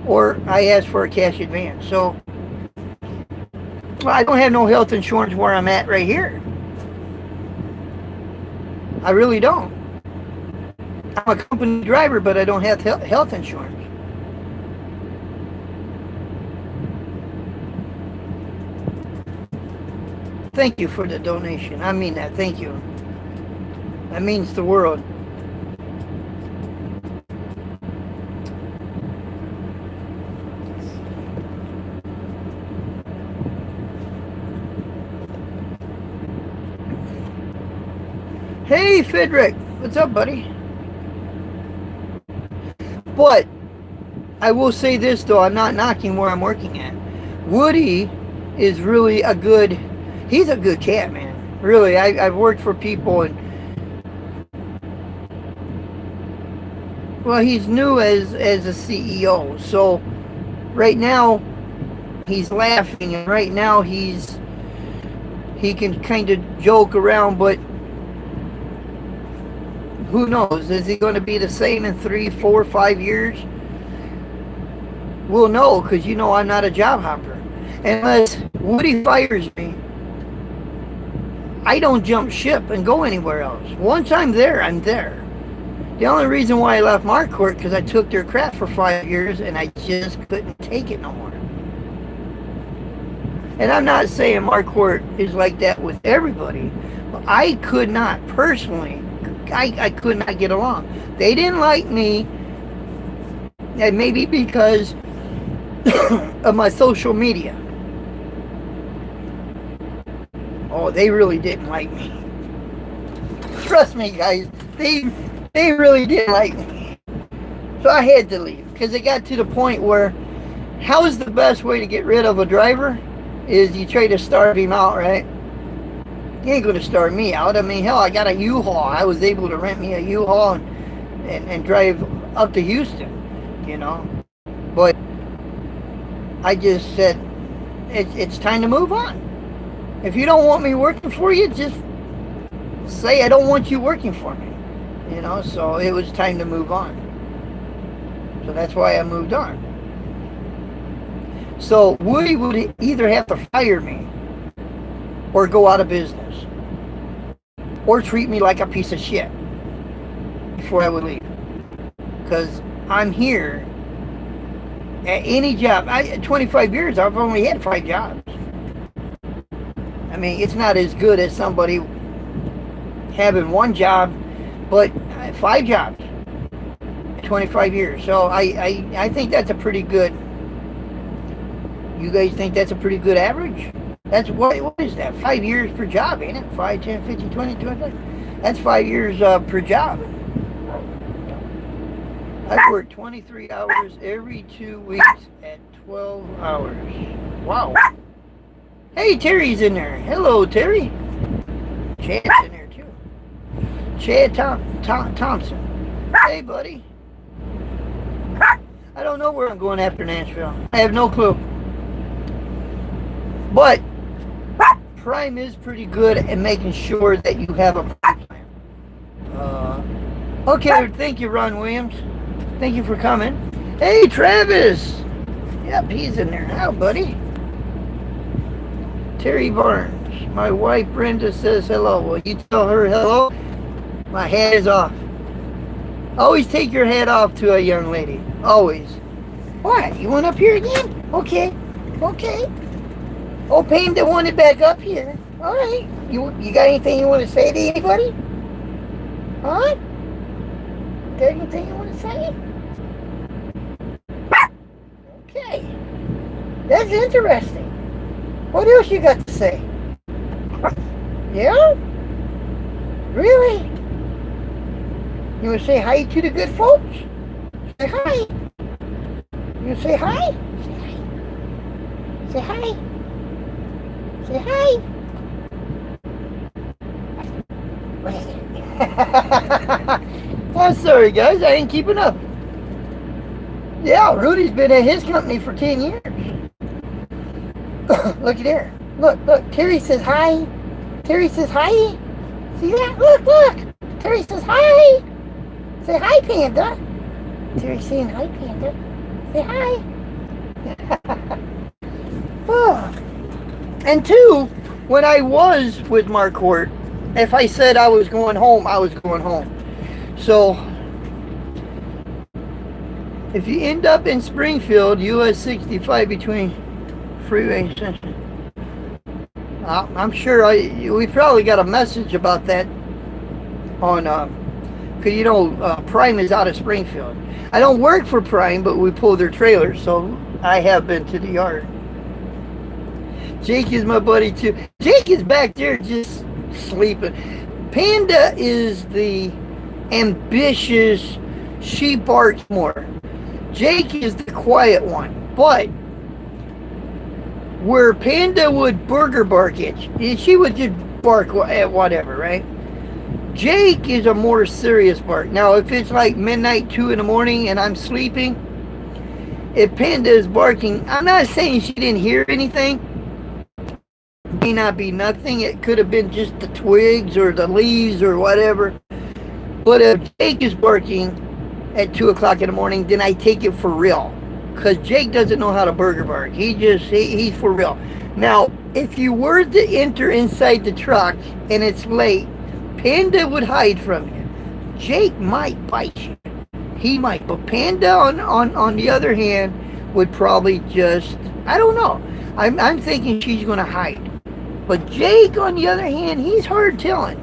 or I ask for a cash advance. So well, I don't have no health insurance where I'm at right here. I really don't. I'm a company driver, but I don't have health insurance. Thank you for the donation. I mean that. Thank you. That means the world. Hey, Frederick. What's up, buddy? But I will say this, though. I'm not knocking where I'm working at. Woody is really he's a good cat, man. Really, I've worked for people, and well, he's new as a CEO. So right now he's laughing, and right now he can kind of joke around, but who knows? Is he going to be the same in 3, 4, 5 years? We'll know, because I'm not a job hopper. Unless Woody fires me, I don't jump ship and go anywhere else. Once I'm there, I'm there. The only reason why I left Marquardt, because I took their crap for 5 years, and I just couldn't take it no more. And I'm not saying Marquardt is like that with everybody, but I could not personally. I could not get along. They didn't like me, and maybe because of my social media. Oh, they really didn't like me. Trust me, guys. They really didn't like me. So I had to leave, because it got to the point where, how is the best way to get rid of a driver? Is you try to starve him out, right? He ain't going to starve me out. I mean, hell, I got a U-Haul. I was able to rent me a U-Haul and drive up to Houston, But I just said, it's time to move on. If you don't want me working for you, just say I don't want you working for me. So it was time to move on. So that's why I moved on. So Woody would either have to fire me or go out of business, or treat me like a piece of shit before I would leave. Because I'm here at any job. 25 years, I've only had 5 jobs. mean, it's not as good as somebody having one job, but 5 jobs, 25 years. So I think that's a pretty good. You guys think that's a pretty good average? That's what is that? 5 years per job, ain't it? 5, 10, 15, 20, 25. That's 5 years per job. I've worked 23 hours every 2 weeks at 12 hours. Wow. Hey, Terry's in there. Hello, Terry. Chad's in there, too. Chad Thompson. Hey, buddy. I don't know where I'm going after Nashville. I have no clue. But Prime is pretty good at making sure that you have a plan. Okay, thank you, Ron Williams. Thank you for coming. Hey, Travis. Yep, he's in there now, buddy. Terry Barnes. My wife Brenda says hello. Will you tell her hello? My hat is off. Always take your hat off to a young lady. Always. What? You want up here again? Okay. Okay. Oh, Panda wanted back up here. All right. You got anything you want to say to anybody? Huh? Got anything you want to say? Okay. That's interesting. What else you got to say? Yeah? Really? You want to say hi to the good folks? Say hi. You want to say hi? Say hi. Say hi. Say hi. What is it? I'm sorry, guys. I ain't keeping up. Yeah, Rudy's been at his company for 10 years. Look at there. Look. Terry says hi. Terry says hi. See that? Look. Terry says hi. Say hi, Panda. Terry's saying hi, Panda. Say hi. Oh. And two, when I was with Marquardt, if I said I was going home, I was going home. So, if you end up in Springfield, US 65 between Freeway and Central, I'm sure we probably got a message about that on, because Prime is out of Springfield. I don't work for Prime, but we pull their trailers, so I have been to the yard. Jake is my buddy too. Jake is back there just sleeping. Panda is the ambitious, she barks more. Jake is the quiet one. But where Panda would burger bark at you, she would just bark at whatever, right? Jake is a more serious bark. Now, if it's like midnight, 2 in the morning, and I'm sleeping, if Panda is barking, I'm not saying she didn't hear anything. May not be nothing. It could have been just the twigs or the leaves or whatever. But if Jake is barking at 2 o'clock in the morning, then I take it for real. Because Jake doesn't know how to burger bark. He's for real. Now, if you were to enter inside the truck and it's late, Panda would hide from you. Jake might bite you. He might. But Panda, on the other hand, would probably just, I don't know. I'm thinking she's going to hide. But Jake, on the other hand, he's hard telling.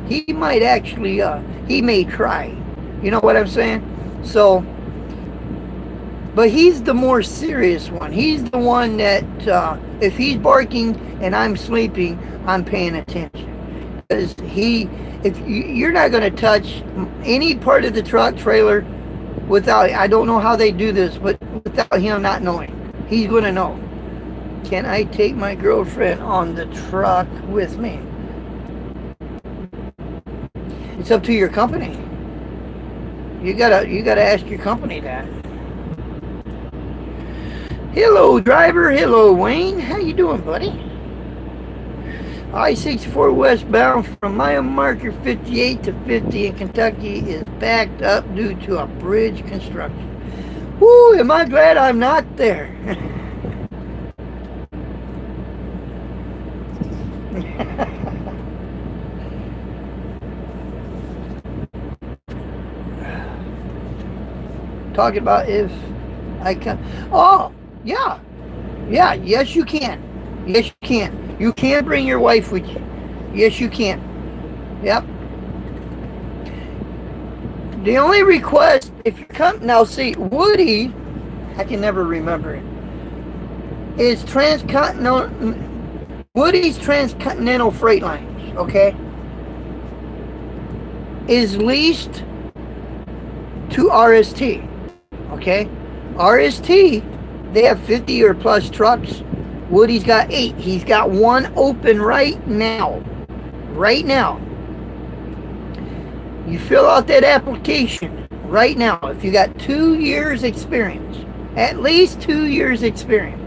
He might actually, he may try. You know what I'm saying? So, but he's the more serious one. He's the one that, if he's barking and I'm sleeping, I'm paying attention. Because you're not going to touch any part of the truck trailer without, I don't know how they do this, but without him not knowing. He's going to know. Can I take my girlfriend on the truck with me? It's up to your company. You gotta ask your company that. Hello, driver. Hello, Wayne. How you doing, buddy? I-64 westbound from mile marker 58 to 50 in Kentucky is backed up due to a bridge construction. Woo, am I glad I'm not there. Talking about if I can. Oh, yeah. Yes, you can. Yes, you can. You can bring your wife with you. Yes, you can. Yep. The only request, if you come now, see Woody, I can never remember it. Is transcontinental. Woody's transcontinental freight liners, okay, is leased to RST. Okay, RST, they have 50 or plus trucks. Woody's got 8. He's got 1 open right now. Right now. You fill out that application right now. If you got 2 years experience, at least 2 years experience,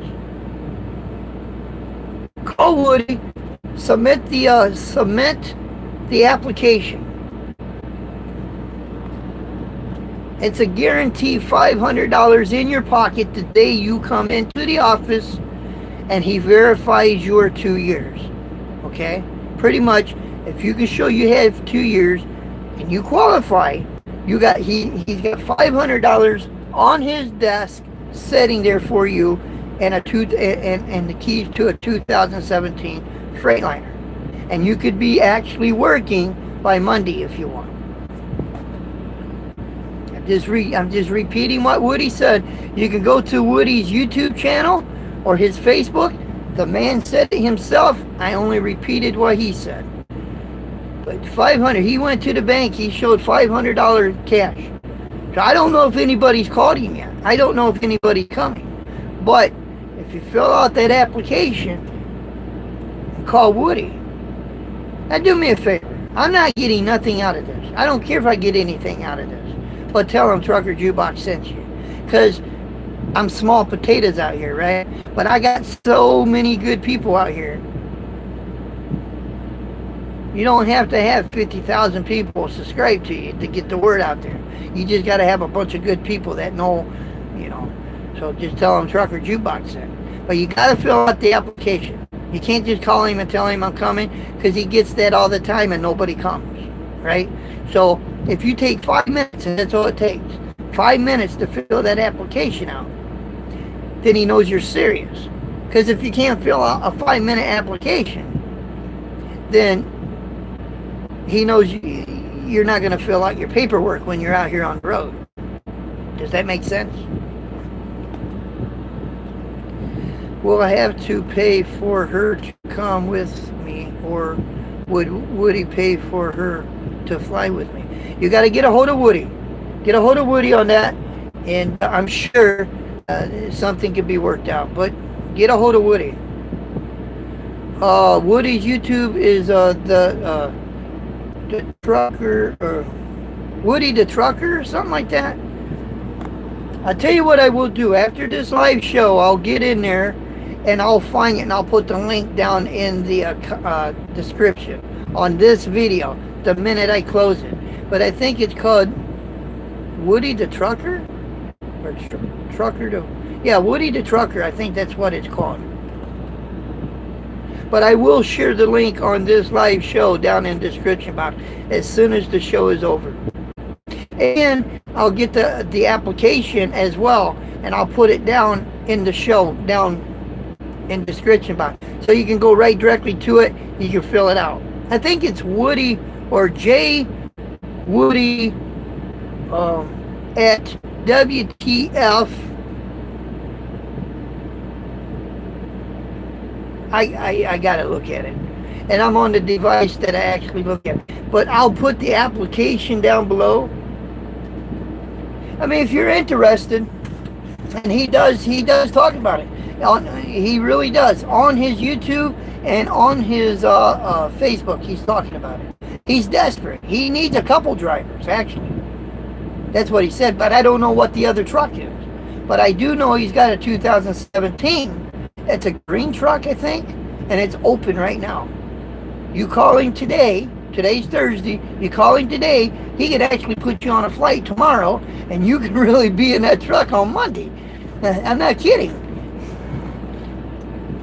call Woody, submit the application. It's a guaranteed $500 in your pocket the day you come into the office and he verifies your 2 years. Okay? Pretty much, if you can show you have 2 years and you qualify, you got he's got $500 on his desk sitting there for you and the keys to a 2017 Freightliner. And you could be actually working by Monday if you want. I'm just repeating what Woody said. You can go to Woody's YouTube channel or his Facebook. The man said it himself. I only repeated what he said. But $500. He went to the bank. He showed $500 cash. So I don't know if anybody's called him yet. I don't know if anybody's coming. But if you fill out that application and call Woody, now do me a favor. I'm not getting nothing out of this. I don't care if I get anything out of this. But tell them Trucker Jukebox sent you. Because I'm small potatoes out here, right? But I got so many good people out here. You don't have to have 50,000 people subscribe to you to get the word out there. You just got to have a bunch of good people that know, you know. So just tell them Trucker Jukebox sent. But you got to fill out the application. You can't just call him and tell him I'm coming, because he gets that all the time and nobody comes, right? So if you take 5 minutes, and that's all it takes, 5 minutes to fill that application out, then he knows you're serious. Because if you can't fill out a 5-minute application, then he knows you're not going to fill out your paperwork when you're out here on the road. Does that make sense? Will I have to pay for her to come with me, or would he pay for her to fly with me? You got to get a hold of Woody. Get a hold of Woody on that, and I'm sure something can be worked out. But get a hold of Woody. Woody's YouTube is the trucker, or Woody the Trucker, or something like that. I'll tell you what I will do. After this live show, I'll get in there and I'll find it, and I'll put the link down in the description on this video the minute I close it. But I think it's called Woody the Trucker, or Trucker to, yeah, Woody the Trucker. I think that's what it's called. But I will share the link on this live show down in the description box as soon as the show is over. And I'll get the application as well, and I'll put it down in the show, down in the description box. So you can go right directly to it. You can fill it out. I think it's Woody, or J Woody at WTF. I gotta look at it, and I'm on the device that I actually look at. But I'll put the application down below. I mean, if you're interested, and he does talk about it. He really does, on his YouTube and on his Facebook. He's talking about it. He's desperate. He needs a couple drivers, actually. That's what he said. But I don't know what the other truck is. But I do know he's got a 2017. It's a green truck, I think, and it's open right now. You call him today. Today's Thursday. You call him today, he could actually put you on a flight tomorrow, and you can really be in that truck on Monday. I'm not kidding.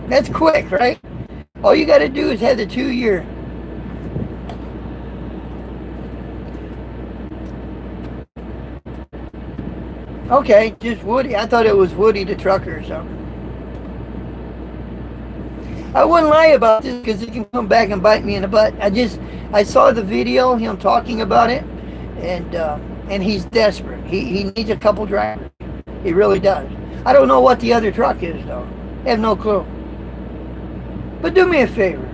That's quick, right? All you got to do is have the 2-year. Okay, just Woody. I thought it was Woody the Trucker or something. I wouldn't lie about this because it can come back and bite me in the butt. I saw the video, him talking about it, and he's desperate. He needs a couple drivers. He really does. I don't know what the other truck is, though. I have no clue. But do me a favor.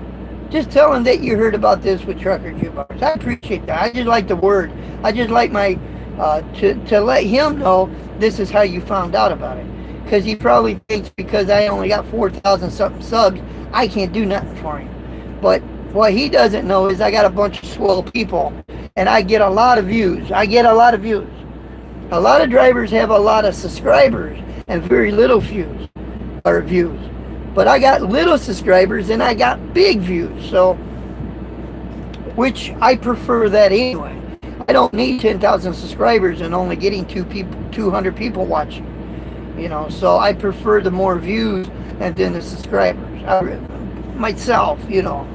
Just tell him that you heard about this with Trucker Jukebox. I appreciate that. I just like the word. I just like my, to let him know this is how you found out about it. Because he probably thinks because I only got 4,000 something subs, I can't do nothing for him. But what he doesn't know is I got a bunch of swell people, and I get a lot of views. I get a lot of views. A lot of drivers have a lot of subscribers and very little views. But I got little subscribers and I got big views, so which I prefer that anyway. I don't need 10,000 subscribers and only getting 200 people watching. You know, so I prefer the more views and then the subscribers. Myself, you know,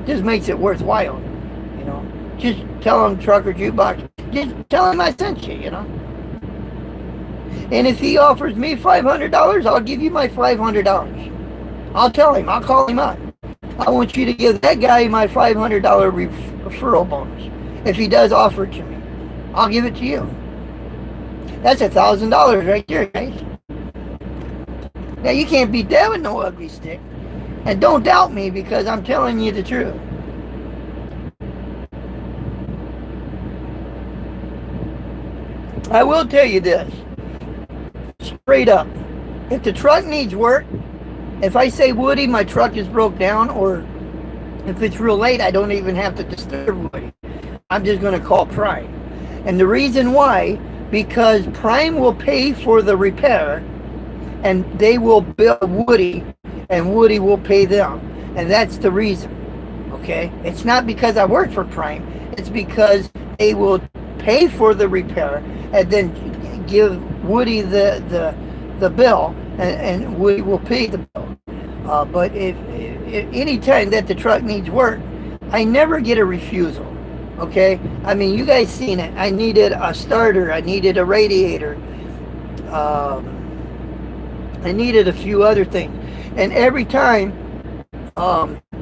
just makes it worthwhile. You know, just tell them Trucker Jukebox. Just tell him I sent you. You know. And if he offers me $500, I'll give you my $500. I'll tell him. I'll call him up. I want you to give that guy my $500 referral bonus. If he does offer it to me, I'll give it to you. That's $1,000 right there, guys. Now, you can't beat that with no ugly stick. And don't doubt me because I'm telling you the truth. I will tell you this. Straight up. If the truck needs work, if I say, Woody, my truck is broke down, or if it's real late, I don't even have to disturb Woody. I'm just going to call Prime. And the reason why, because Prime will pay for the repair, and they will bill Woody, and Woody will pay them. And that's the reason. Okay? It's not because I work for Prime. It's because they will pay for the repair, and then give Woody the bill, and Woody will pay the bill. But if any time that the truck needs work, I never get a refusal. Okay, I mean, you guys seen it. I needed a starter. I needed a radiator. I needed a few other things, and every time,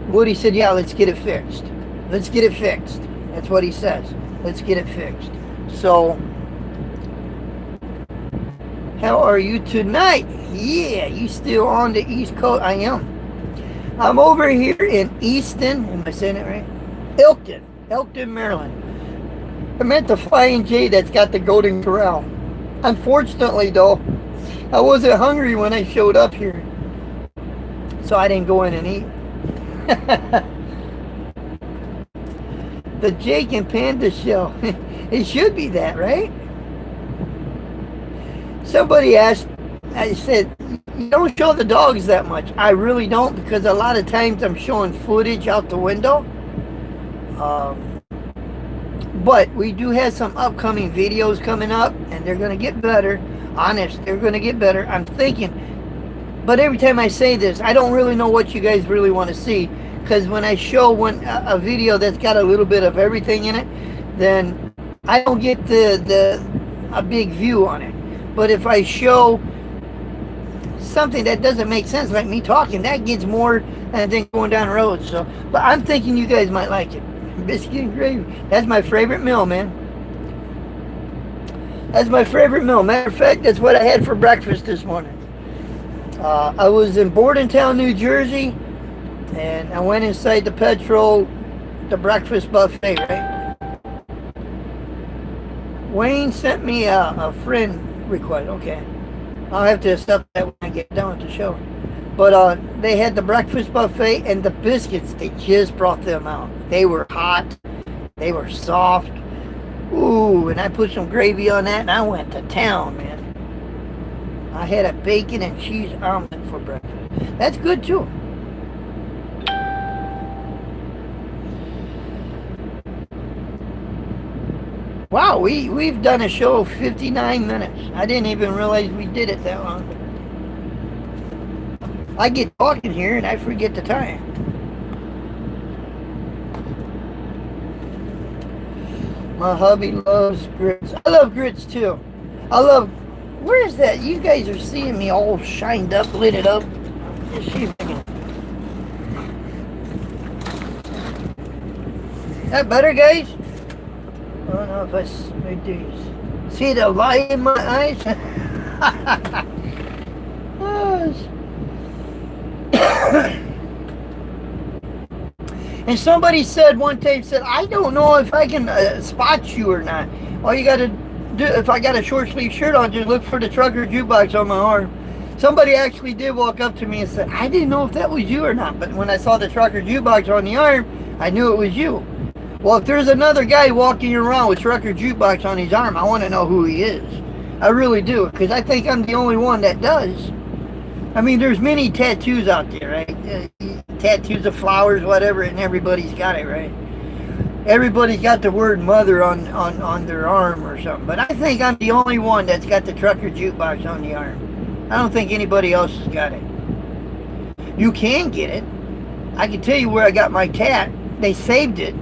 Woody said, "Yeah, let's get it fixed. Let's get it fixed." That's what he says. Let's get it fixed. So, how are you tonight? Yeah, you still on the East Coast? I am. I'm over here in Easton. Am I saying it right? Elkton, Maryland. I meant the Flying J that's got the Golden Corral. Unfortunately, though, I wasn't hungry when I showed up here, so I didn't go in and eat. The Jake and Panda show. It should be that, right? Somebody asked, I said, you don't show the dogs that much. I really don't, because a lot of times I'm showing footage out the window. But we do have some upcoming videos coming up, and they're going to get better. Honest, they're going to get better. I'm thinking, but every time I say this, I don't really know what you guys really want to see, because when I show a video that's got a little bit of everything in it, then I don't get a big view on it. But if I show something that doesn't make sense, like me talking, that gets more than going down the road. So, but I'm thinking you guys might like it. Biscuit and gravy. That's my favorite meal, man. That's my favorite meal. Matter of fact, that's what I had for breakfast this morning. I was in Bordentown, New Jersey, and I went inside the the breakfast buffet, right? Wayne sent me a friend request. Okay. I'll have to accept that when I get done with the show. But they had the breakfast buffet, and the biscuits, they just brought them out. They were hot. They were soft. Ooh, and I put some gravy on that, and I went to town, man. I had a bacon and cheese omelet for breakfast. That's good, too. Wow, we've done a show of 59 minutes. I didn't even realize we did it that long. I get talking here and I forget the time. My hubby loves grits. I love grits too. Where is that? You guys are seeing me all shined up, lit it up. Let's see if I can That better, guys? I don't know if I do. See the light in my eyes? And somebody said one time, said, I don't know if I can spot you or not. All you got to do, if I got a short sleeve shirt on, just look for the trucker jukebox on my arm. Somebody actually did walk up to me and said, I didn't know if that was you or not, but when I saw the trucker jukebox on the arm, I knew it was you. Well, if there's another guy walking around with trucker jukebox on his arm, I want to know who he is. I really do, because I think I'm the only one that does. I mean, there's many tattoos out there, right? Tattoos of flowers, whatever, and everybody's got it, right? Everybody's got the word mother on their arm or something. But I think I'm the only one that's got the trucker jukebox on the arm. I don't think anybody else has got it. You can get it. I can tell you where I got my tat. They saved it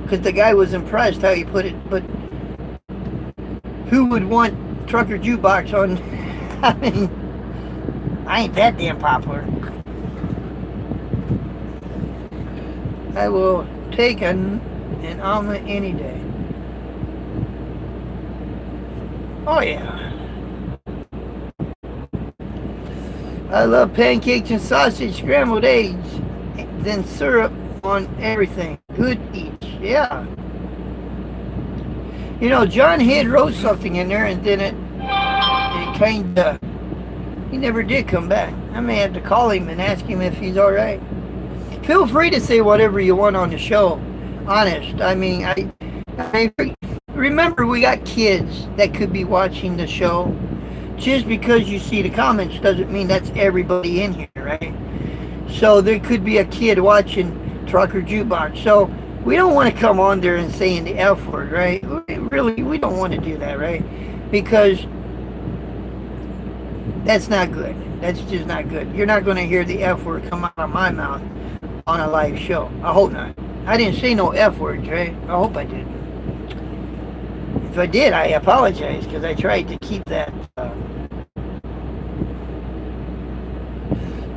because the guy was impressed how you put it. But who would want trucker jukebox on? I mean, I ain't that damn popular. I will take an omelet any day. Oh yeah. I love pancakes and sausage, scrambled eggs, then syrup on everything. Good eats. Yeah. You know, John Head wrote something in there, and then it kind of, he never did come back. I may have to call him and ask him if he's all right. Feel free to say whatever you want on the show. Honest. I mean, I remember we got kids that could be watching the show. Just because you see the comments doesn't mean that's everybody in here, right? So there could be a kid watching Trucker Jukebox. So we don't want to come on there and saying the F word, right? Really, we don't want to do that, right? Because that's not good. That's just not good. You're not going to hear the F word come out of my mouth on a live show. I hope not. I didn't say no F words, right? I hope I didn't. If I did, I apologize, because I tried to keep that.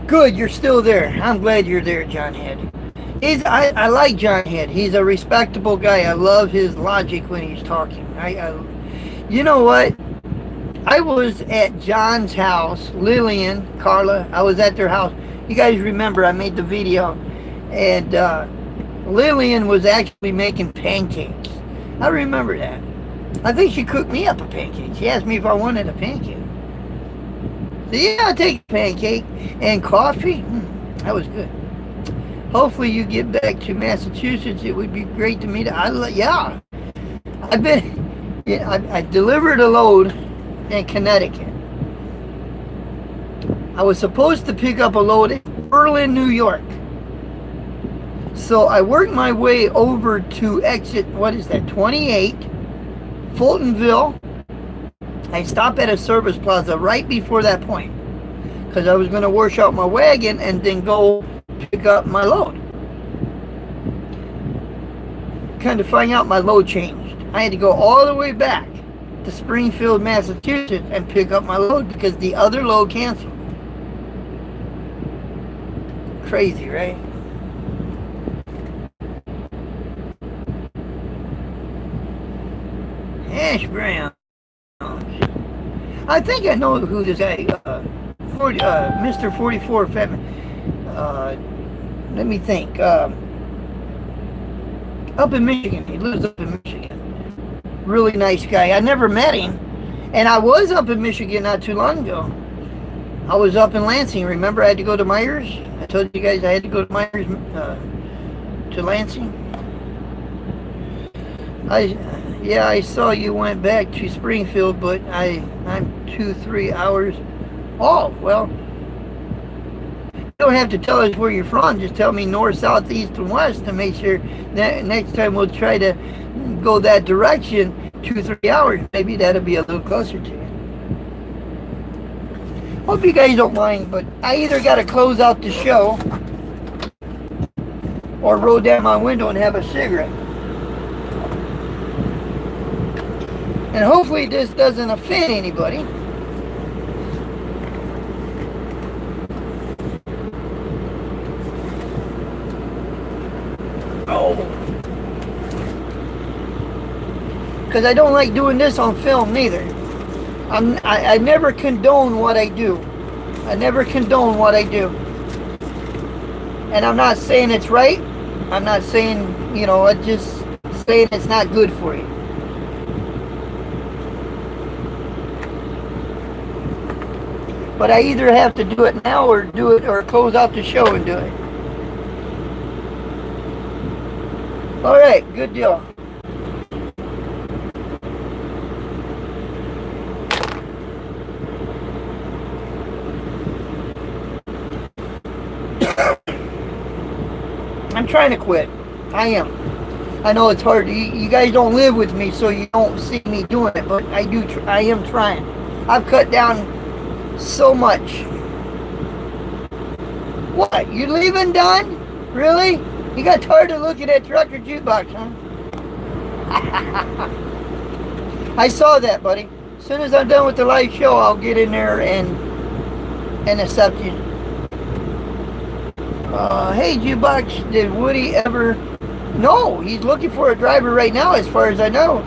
Good, you're still there. I'm glad you're there, John Head. I like John Head. He's a respectable guy. I love his logic when he's talking. You know what? I was at John's house, Lillian, Carla. I was at their house. You guys remember I made the video, and Lillian was actually making pancakes. I remember that. I think she cooked me up a pancake. She asked me if I wanted a pancake. So yeah, I'll take a pancake and coffee. That was good. Hopefully you get back to Massachusetts. It would be great to meet. Yeah, I delivered a load in Connecticut. I was supposed to pick up a load in Berlin, New York. So I worked my way over to exit, what is that, 28, Fultonville. I stopped at a service plaza right before that point, because I was going to wash out my wagon and then go pick up my load. Kind of find out my load changed. I had to go all the way back to Springfield, Massachusetts and pick up my load because the other load canceled. Crazy, right? Hash brown. I think I know who this guy, Mr. 44 let me think. Up in Michigan. He lives up in Michigan. Really nice guy. I never met him. And I was up in Michigan not too long ago. I was up in Lansing. Remember I had to go to Myers? I told you guys I had to go to Myers, to Lansing. I saw you went back to Springfield, but I'm 2-3 hours. Oh, well, you don't have to tell us where you're from. Just tell me north, south, east, and west to make sure that next time we'll try to go that direction. 2-3 hours. Maybe that'll be a little closer to you. Hope you guys don't mind, but I either got to close out the show or roll down my window and have a cigarette. And hopefully this doesn't offend anybody. Oh. because I don't like doing this on film neither. I never condone what I do. I never condone what I do. And I'm not saying it's right. I'm not saying, you know, I'm just saying it's not good for you. But I either have to do it now or do it or close out the show and do it. All right, good deal. I'm trying to quit. I am. I know it's hard. You guys don't live with me, so you don't see me doing it, but I do. I am trying. I've cut down so much. What? You leaving, Don? Really? You got tired of looking at Trucker Jukebox, huh? I saw that, buddy. As soon as I'm done with the live show, I'll get in there and accept you. Hey, Jukebox, did Woody ever... No, he's looking for a driver right now, as far as I know.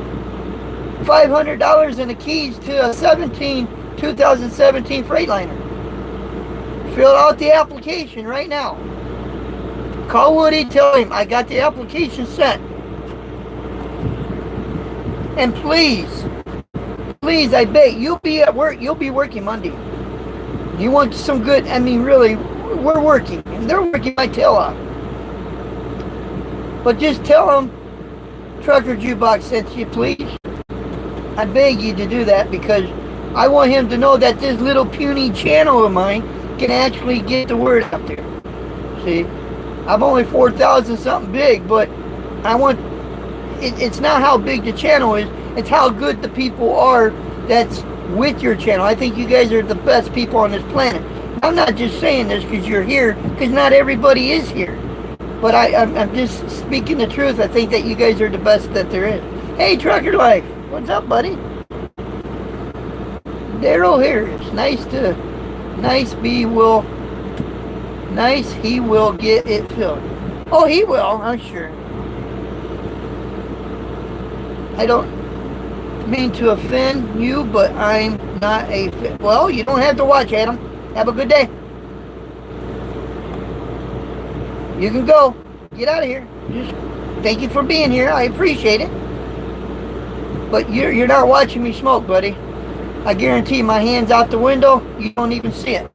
$500 in the keys to a 2017 Freightliner. Fill out the application right now. Call Woody, tell him I got the application sent. And please, I beg, you'll be at work, you'll be working Monday. You want some good, I mean, really, we're working, and they're working my tail off. But just tell them Trucker Jukebox sent you, please. I beg you to do that, because I want him to know that this little puny channel of mine can actually get the word out there. See, I'm only 4,000 something big, but I want, it's not how big the channel is, it's how good the people are that's with your channel. I think you guys are the best people on this planet. I'm not just saying this because you're here, because not everybody is here. But I'm just speaking the truth. I think that you guys are the best that there is. Hey, Trucker Life. What's up, buddy? Daryl here. It's nice he will get it filled. Oh, he will, I'm sure. I don't mean to offend you, but I'm not a fan. Well, you don't have to watch, Adam. Have a good day. You can go. Get out of here. Just thank you for being here. I appreciate it. But you're not watching me smoke, buddy. I guarantee my hand's out the window. You don't even see it.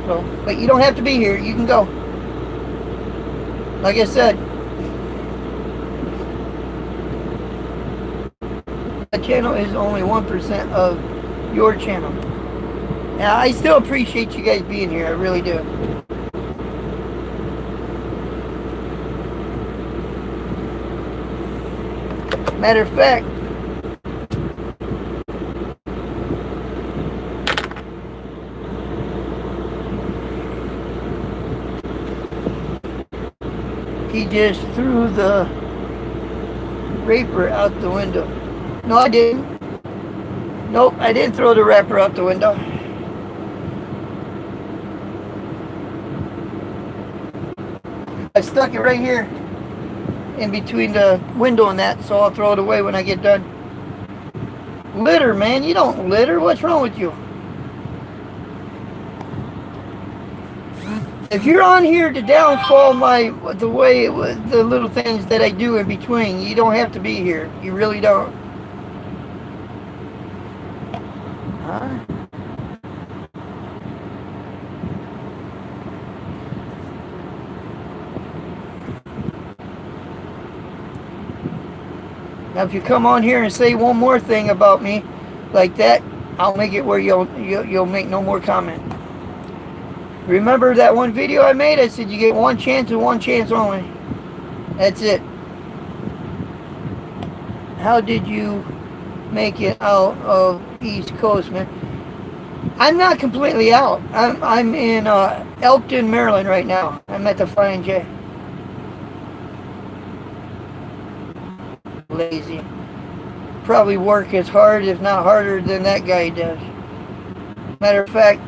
So, but you don't have to be here. You can go. Like I said, my channel is only 1% of your channel. Now, I still appreciate you guys being here. I really do. Matter of fact, he just threw the wrapper out the window. No, I didn't. Nope, I didn't throw the wrapper out the window. I stuck it right here in between the window and that, so I'll throw it away when I get done. Litter, man, you don't litter. What's wrong with you? If you're on here to downfall the little things that I do in between, you don't have to be here. You really don't. Huh? Now, if you come on here and say one more thing about me like that, I'll make it where you'll make no more comment. Remember that one video I made? I said you get one chance and one chance only. That's it. How did you make it out of East Coast, man? I'm not completely out. I'm in Elkton, Maryland right now. I'm at the Flying J. Lazy. Probably work as hard, if not harder, than that guy does. Matter of fact,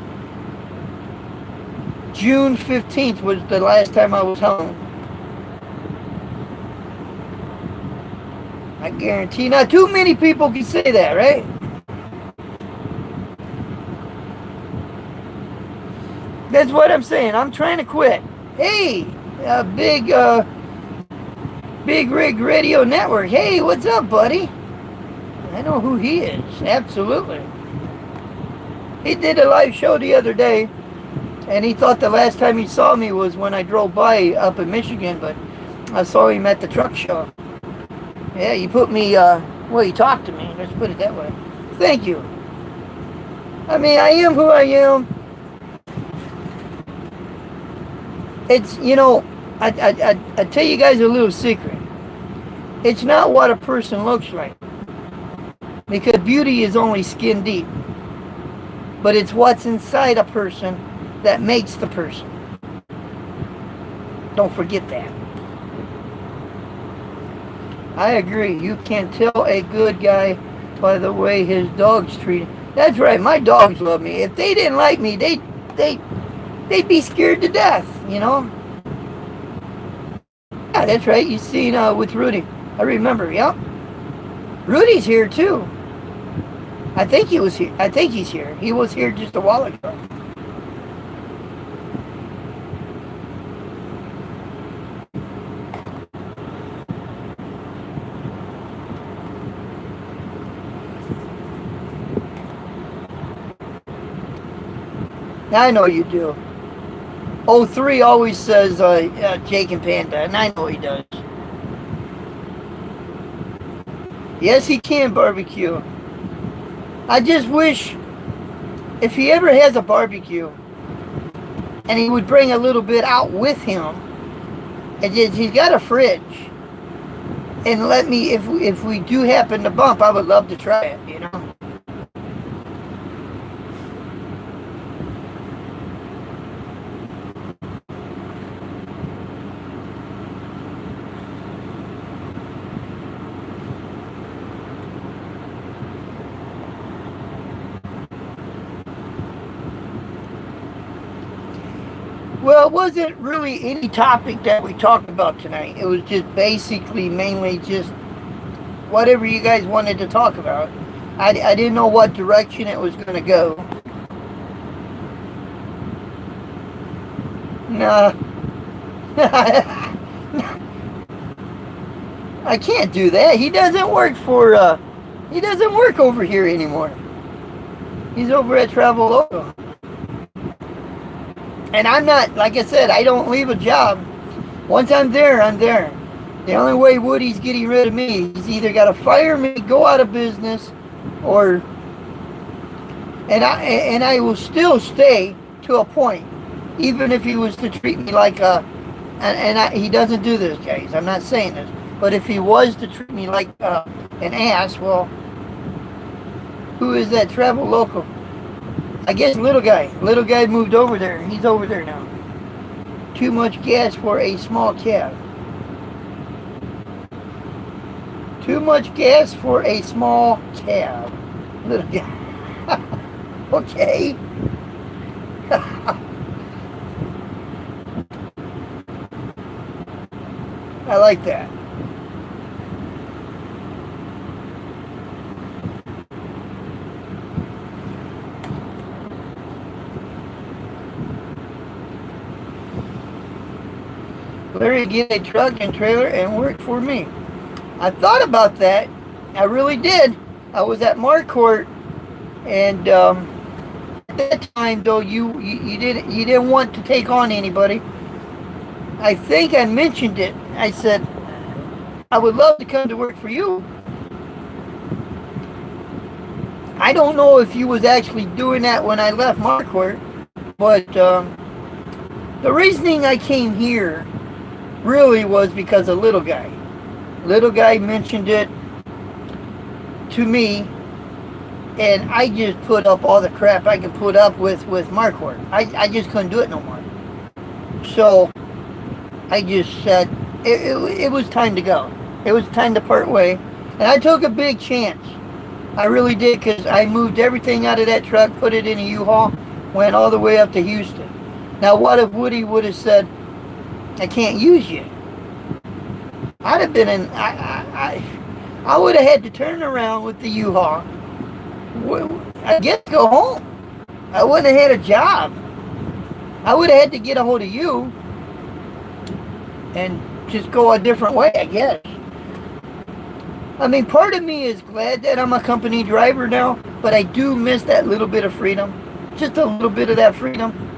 June 15th was the last time I was home. I guarantee not too many people can say that, right? That's what I'm saying. I'm trying to quit. Hey, Big Rig Radio Network. Hey, what's up, buddy? I know who he is. Absolutely. He did a live show the other day, and he thought the last time he saw me was when I drove by up in Michigan, but I saw him at the truck show. Yeah, you put me, well, you talked to me. Let's put it that way. Thank you. I mean, I am who I am. It's, you know, I tell you guys a little secret. It's not what a person looks like, because beauty is only skin deep. But it's what's inside a person that makes the person. Don't forget that. I agree. You can tell a good guy by the way his dogs treat him. That's right. My dogs love me. If they didn't like me, they'd be scared to death, you know? Yeah, that's right. You seen with Rudy. I remember, yep. Rudy's here too. I think he was here. I think he's here. He was here just a while ago. I know you do. 03 always says Jake and Panda, and I know he does. Yes, he can barbecue. I just wish if he ever has a barbecue and he would bring a little bit out with him, and he's got a fridge, and let me, if we do happen to bump, I would love to try it, you know. Well, it wasn't really any topic that we talked about tonight. It was just basically mainly just whatever you guys wanted to talk about. I didn't know what direction it was going to go. Nah. I can't do that. He doesn't work for, he doesn't work over here anymore. He's over at Travel Local. And I'm not, like I said, I don't leave a job. Once I'm there, I'm there. The only way Woody's getting rid of me, he's either got to fire me, go out of business, or... And I will still stay to a point, even if he was to treat me like a... he doesn't do this, guys. I'm not saying this. But if he was to treat me like an ass, well, who is that Travel Local? I guess little guy. Little guy moved over there. He's over there now. Too much gas for a small cab. Too much gas for a small cab. Little guy. Okay. I like that. Larry, get a truck and trailer and work for me. I thought about that. I really did. I was at Marquardt, and at that time, though, you didn't want to take on anybody. I think I mentioned it. I said I would love to come to work for you. I don't know if you was actually doing that when I left Marquardt, but the reasoning I came here really was because of Little Guy. Little Guy mentioned it to me, and I just put up all the crap I could put up with Marquardt. I just couldn't do it no more. So I just said it was time to go. It was time to part way, and I took a big chance. I really did, because I moved everything out of that truck, put it in a U-Haul, went all the way up to Houston. Now, what if Woody would have said, I can't use you? I'd have been in, I would have had to turn around with the U-Haul. I get to go home. I wouldn't have had a job. I would have had to get a hold of you and just go a different way, I guess. I mean, part of me is glad that I'm a company driver now, but I do miss that little bit of freedom. Just a little bit of that freedom.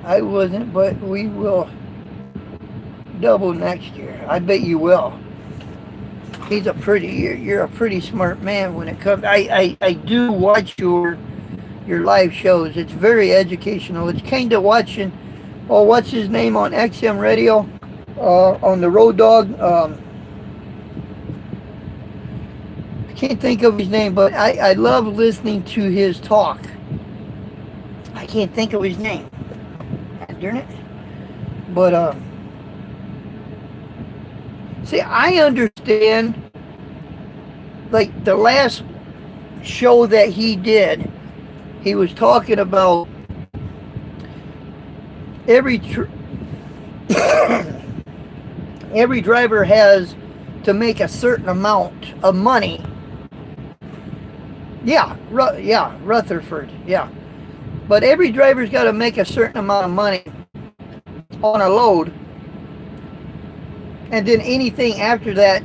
I wasn't, but we will double next year. I bet you will. He's a pretty. You're a pretty smart man when it comes. I do watch your live shows. It's very educational. It's kind of watching. Oh, what's his name on XM radio? On the Road Dog. I can't think of his name, but I love listening to his talk. I can't think of his name. Darn it. But see, I understand. Like the last show that he did, he was talking about every every driver has to make a certain amount of money. Yeah, Rutherford. Yeah. But every driver's got to make a certain amount of money on a load. And then anything after that,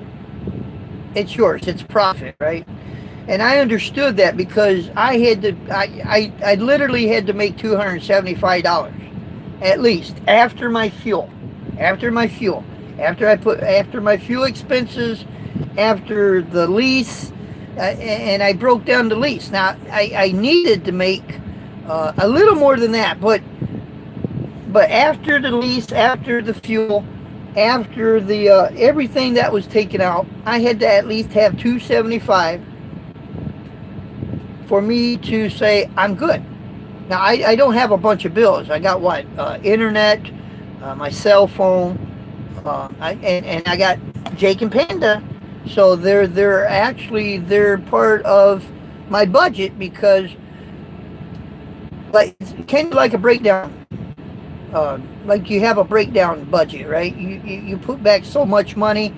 it's yours. It's profit, right? And I understood that because I had to, I literally had to make $275 at least after my fuel. After my fuel expenses, after the lease, and I broke down the lease. Now, I needed to make a little more than that, but after the lease, after the fuel, after the everything that was taken out, I had to at least have $275 for me to say I'm good. Now I don't have a bunch of bills. I got what internet, my cell phone, and I got Jake and Panda, so they're part of my budget because. Like kind of like a breakdown, like you have a breakdown budget, right? You put back so much money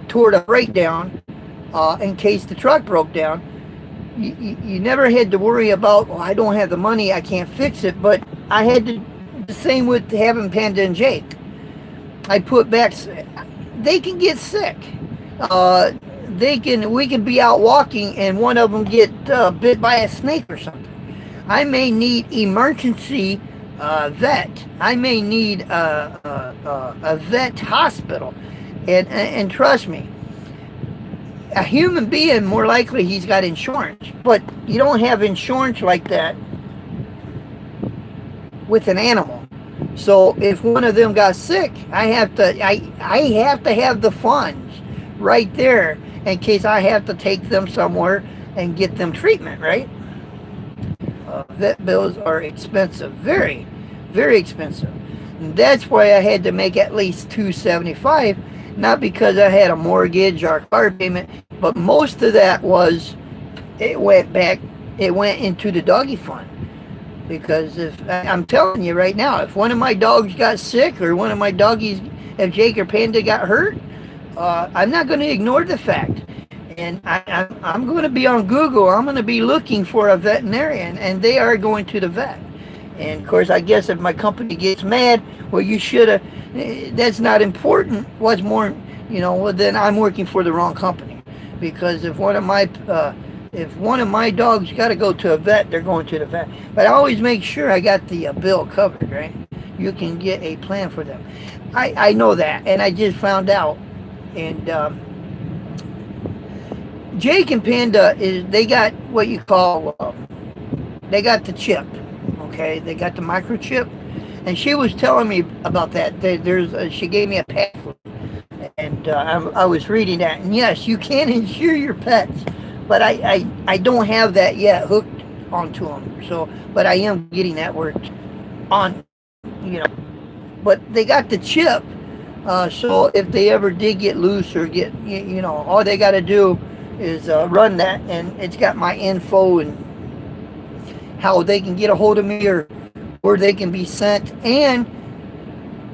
toward a breakdown in case the truck broke down. You never had to worry about, well, I don't have the money, I can't fix it. But I had to, the same with having Panda and Jake. I put back, they can get sick. We can be out walking and one of them get bit by a snake or something. I may need emergency vet. I may need a vet hospital. And trust me, a human being, more likely he's got insurance. But you don't have insurance like that with an animal. So if one of them got sick, I have to have the funds right there in case I have to take them somewhere and get them treatment, right? Vet bills are expensive, very, very expensive. And that's why I had to make at least $275, not because I had a mortgage or a car payment, but most of that it went into the doggy fund. Because I'm telling you right now, if one of my dogs got sick or one of my doggies, if Jake or Panda got hurt, I'm not going to ignore the fact. And I'm going to be on Google. I'm going to be looking for a veterinarian, and they are going to the vet. And of course, I guess if my company gets mad, well, you should have. That's not important. What's more, well, then I'm working for the wrong company. Because if one of my dogs got to go to a vet, they're going to the vet. But I always make sure I got the bill covered, right? You can get a plan for them. I know that, and I just found out, and. Jake and Panda they got what you call, they got the chip, okay? They got the microchip, and she was telling me about that. She gave me a pamphlet, and I was reading that. And yes, you can insure your pets, but I don't have that yet hooked onto them. So, but I am getting that worked on, but they got the chip. So if they ever did get loose or get, all they got to do is run that, and it's got my info and how they can get a hold of me, or where they can be sent. And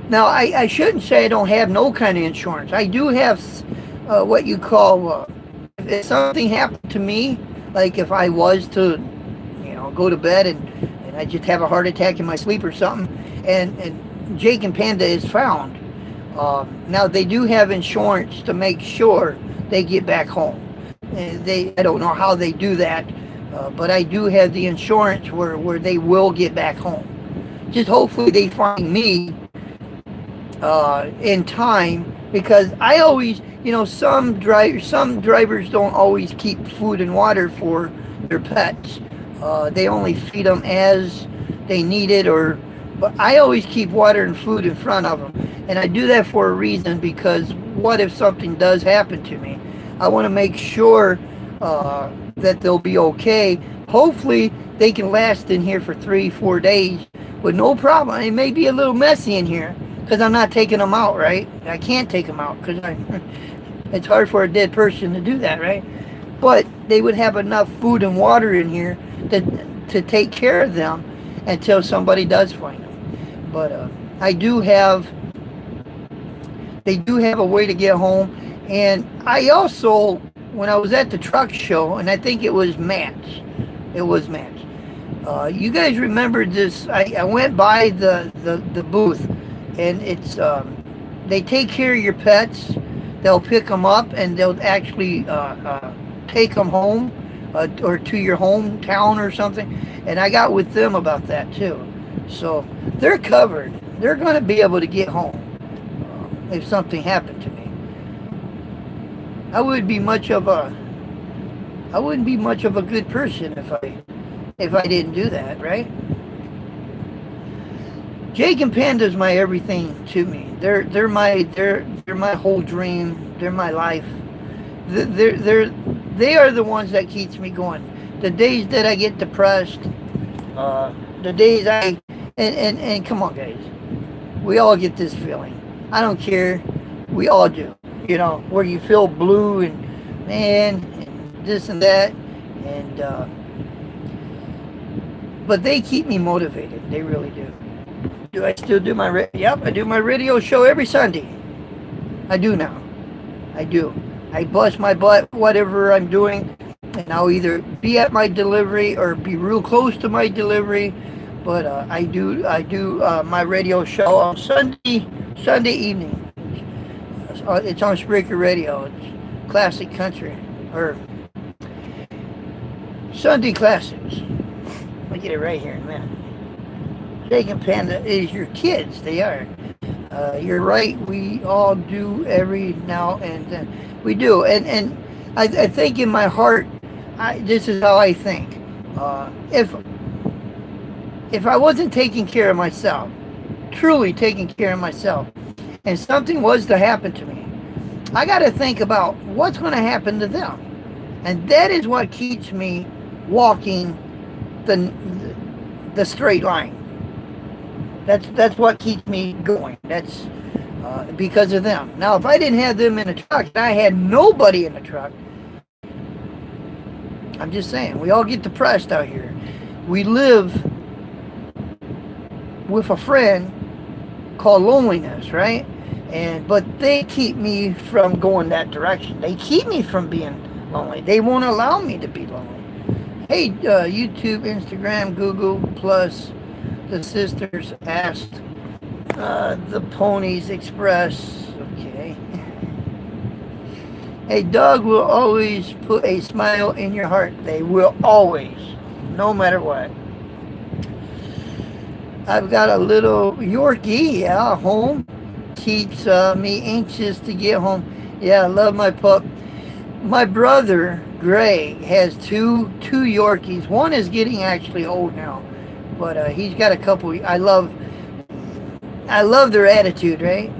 now I shouldn't say I don't have no kind of insurance. I do have what you call, if something happened to me, like if I was to, go to bed and I just have a heart attack in my sleep or something, and Jake and Panda is found. Now they do have insurance to make sure they get back home. I don't know how they do that, but I do have the insurance where they will get back home. Just hopefully they find me in time, because I always, some drivers don't always keep food and water for their pets. They only feed them as they need it, but I always keep water and food in front of them. And I do that for a reason, because what if something does happen to me? I want to make sure that they'll be okay. Hopefully they can last in here for 3-4 days with no problem. It may be a little messy in here because I'm not taking them out, right? I can't take them out because it's hard for a dead person to do that, right? But they would have enough food and water in here to take care of them until somebody does find them. But they do have a way to get home. And I also, when I was at the truck show, and I think it was Matt's. You guys remember this? I went by the booth, and it's they take care of your pets. They'll pick them up, and they'll actually take them home or to your hometown or something. And I got with them about that too. So they're covered. They're going to be able to get home if something happened to me. I wouldn't be much of a good person if I didn't do that, right? Jake and Panda's my everything to me. They're my whole dream. They're my life. They are the ones that keeps me going. The days that I get depressed, the days and come on, guys, we all get this feeling. I don't care. We all do. Where you feel blue and this and that, and but they keep me motivated. They really do. Do I still do my Yep, I do my radio show every Sunday. I do now. I do. I bust my butt, whatever I'm doing, and I'll either be at my delivery or be real close to my delivery. But I do my radio show on Sunday evening. It's on Spreaker Radio. It's classic country, or Sunday classics. Let me get it right here in a minute. Jake and Panda is your kids. They are. You're right. We all do every now and then. We do. And I think in my heart, this is how I think. If I wasn't taking care of myself, truly taking care of myself, and something was to happen to me, I got to think about what's going to happen to them. And that is what keeps me walking the straight line. That's what keeps me going. That's because of them. Now, if I didn't have them in the truck, and I had nobody in the truck, I'm just saying, we all get depressed out here. We live with a friend called loneliness, right? But they keep me from going that direction. They keep me from being lonely. They won't allow me to be lonely. Hey, YouTube, Instagram, Google, plus the sisters asked the Ponies Express. Okay. A dog will always put a smile in your heart. They will always, no matter what. I've got a little Yorkie, home. Keeps me anxious to get home. Yeah, I love my pup. My brother, Gray, has two Yorkies. One is getting actually old now, but he's got a couple. I love their attitude, right?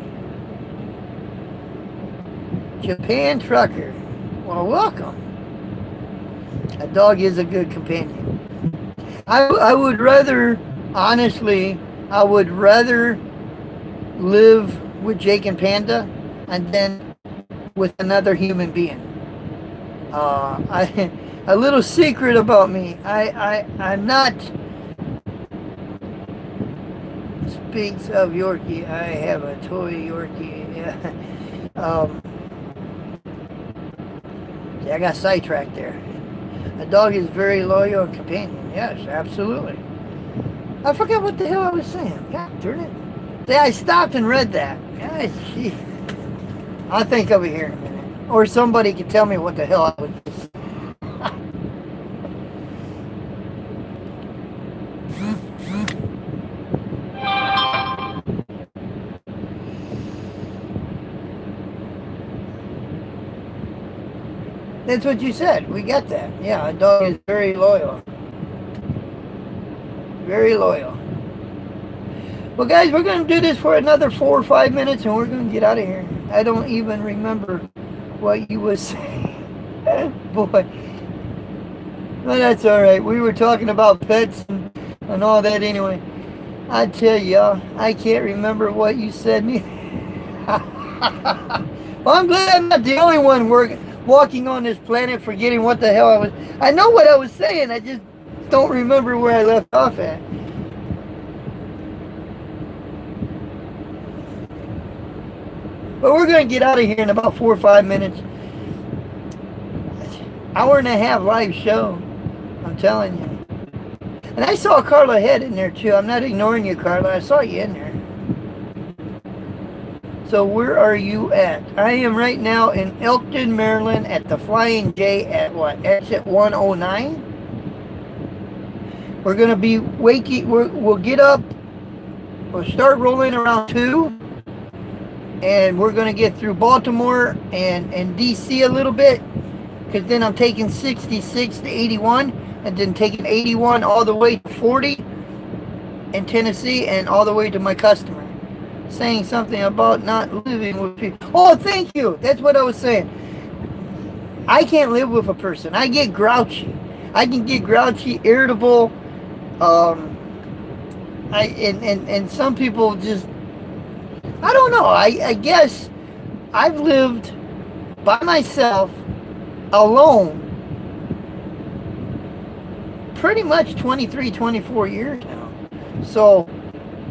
Japan Trucker. Well, welcome. A dog is a good companion. I would rather, honestly, live with Jake and Panda, and then with another human being. A little secret about me. I'm not. Speaks of Yorkie. I have a toy Yorkie. Yeah, I got sidetracked there. A dog is very loyal and companion. Yes, absolutely. I forgot what the hell I was saying. God darn it. Yeah, I stopped and read that. God, gee. I'll think of it here in a minute. Or somebody can tell me what the hell I was saying. That's what you said. We got that. Yeah, a dog is very loyal. Very loyal. Well, guys, we're going to do this for another 4 or 5 minutes, and we're going to get out of here. I don't even remember what you was saying. Boy. Well, that's all right. We were talking about pets and all that anyway. I tell y'all, I can't remember what you said. Well, I'm glad I'm not the only one walking on this planet forgetting what the hell I was. I know what I was saying. I just don't remember where I left off at. But we're going to get out of here in about 4 or 5 minutes. Hour and a half live show. I'm telling you. And I saw Carla Head in there too. I'm not ignoring you, Carla. I saw you in there. So where are you at? I am right now in Elkton, Maryland at the Flying J at what? Exit 109. We're going to be waking. We'll get up. We'll start rolling around 2. And we're going to get through Baltimore and D.C. a little bit. Because then I'm taking 66 to 81. And then taking 81 all the way to 40 in Tennessee. And all the way to my customer. Saying something about not living with people. Oh, thank you. That's what I was saying. I can't live with a person. I get grouchy. I can get grouchy, irritable. And some people just, I don't know. I guess I've lived by myself, alone, pretty much 23, 24 years now. So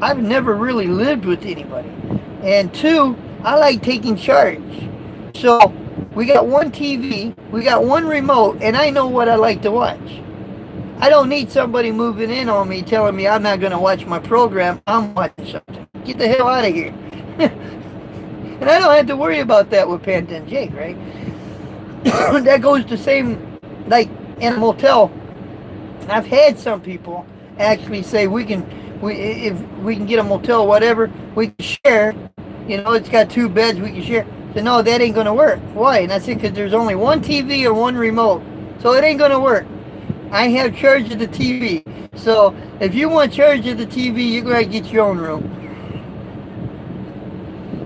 I've never really lived with anybody. And 2, I like taking charge. So we got one TV, we got one remote, and I know what I like to watch. I don't need somebody moving in on me telling me I'm not going to watch my program. I'm watching something. Get the hell out of here. And I don't have to worry about that with Panda and Jake, right? That goes the same, like in a motel. I've had some people actually say if we can get a motel, whatever, we can share. You know, it's got 2 beds, we can share. So no, that ain't gonna work. Why? And I said, because there's only one TV and one remote, so it ain't gonna work. I have charge of the TV. So if you want charge of the TV, you're gonna get your own room.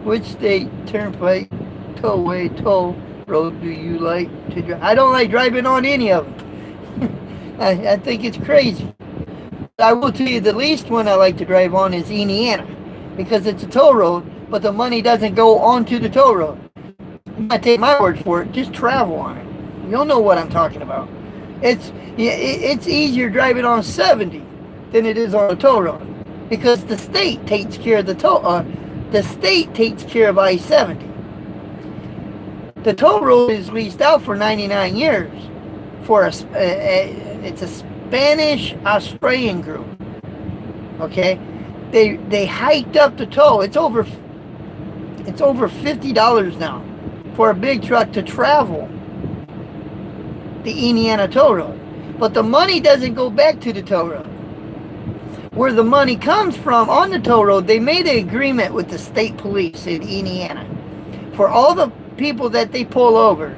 Which state, turnpike, tollway, toll road do you like to drive? I don't like driving on any of them. I think it's crazy. I will tell you the least one I like to drive on is Indiana, because it's a toll road, but the money doesn't go onto the toll road. You might take my word for it. Just travel on it. You'll know what I'm talking about. It's easier driving on 70 than it is on a toll road, because the state takes care of the state takes care of I-70. The toll road is leased out for 99 years for it's a Spanish Australian group. Okay, they hiked up the toll. It's over $50 now for a big truck to travel the Indiana toll road. But the money doesn't go back to the toll road. Where the money comes from on the toll road, they made an agreement with the state police in Indiana for all the people that they pull over.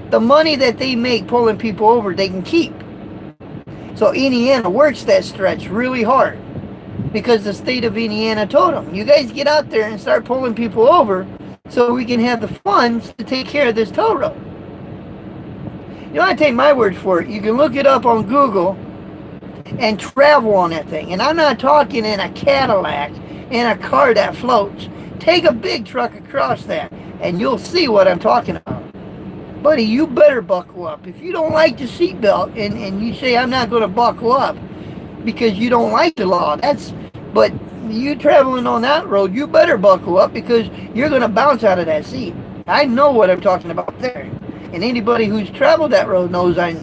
The money that they make pulling people over, they can keep. So Indiana works that stretch really hard because the state of Indiana told them, you guys get out there and start pulling people over so we can have the funds to take care of this toll road. You don't have to take my word for it. You can look it up on Google and travel on that thing. And I'm not talking in a Cadillac, in a car that floats. Take a big truck across that, and you'll see what I'm talking about. Buddy, you better buckle up. If you don't like the seatbelt and you say, I'm not going to buckle up because you don't like the law, but you traveling on that road, you better buckle up because you're going to bounce out of that seat. I know what I'm talking about there. And anybody who's traveled that road knows they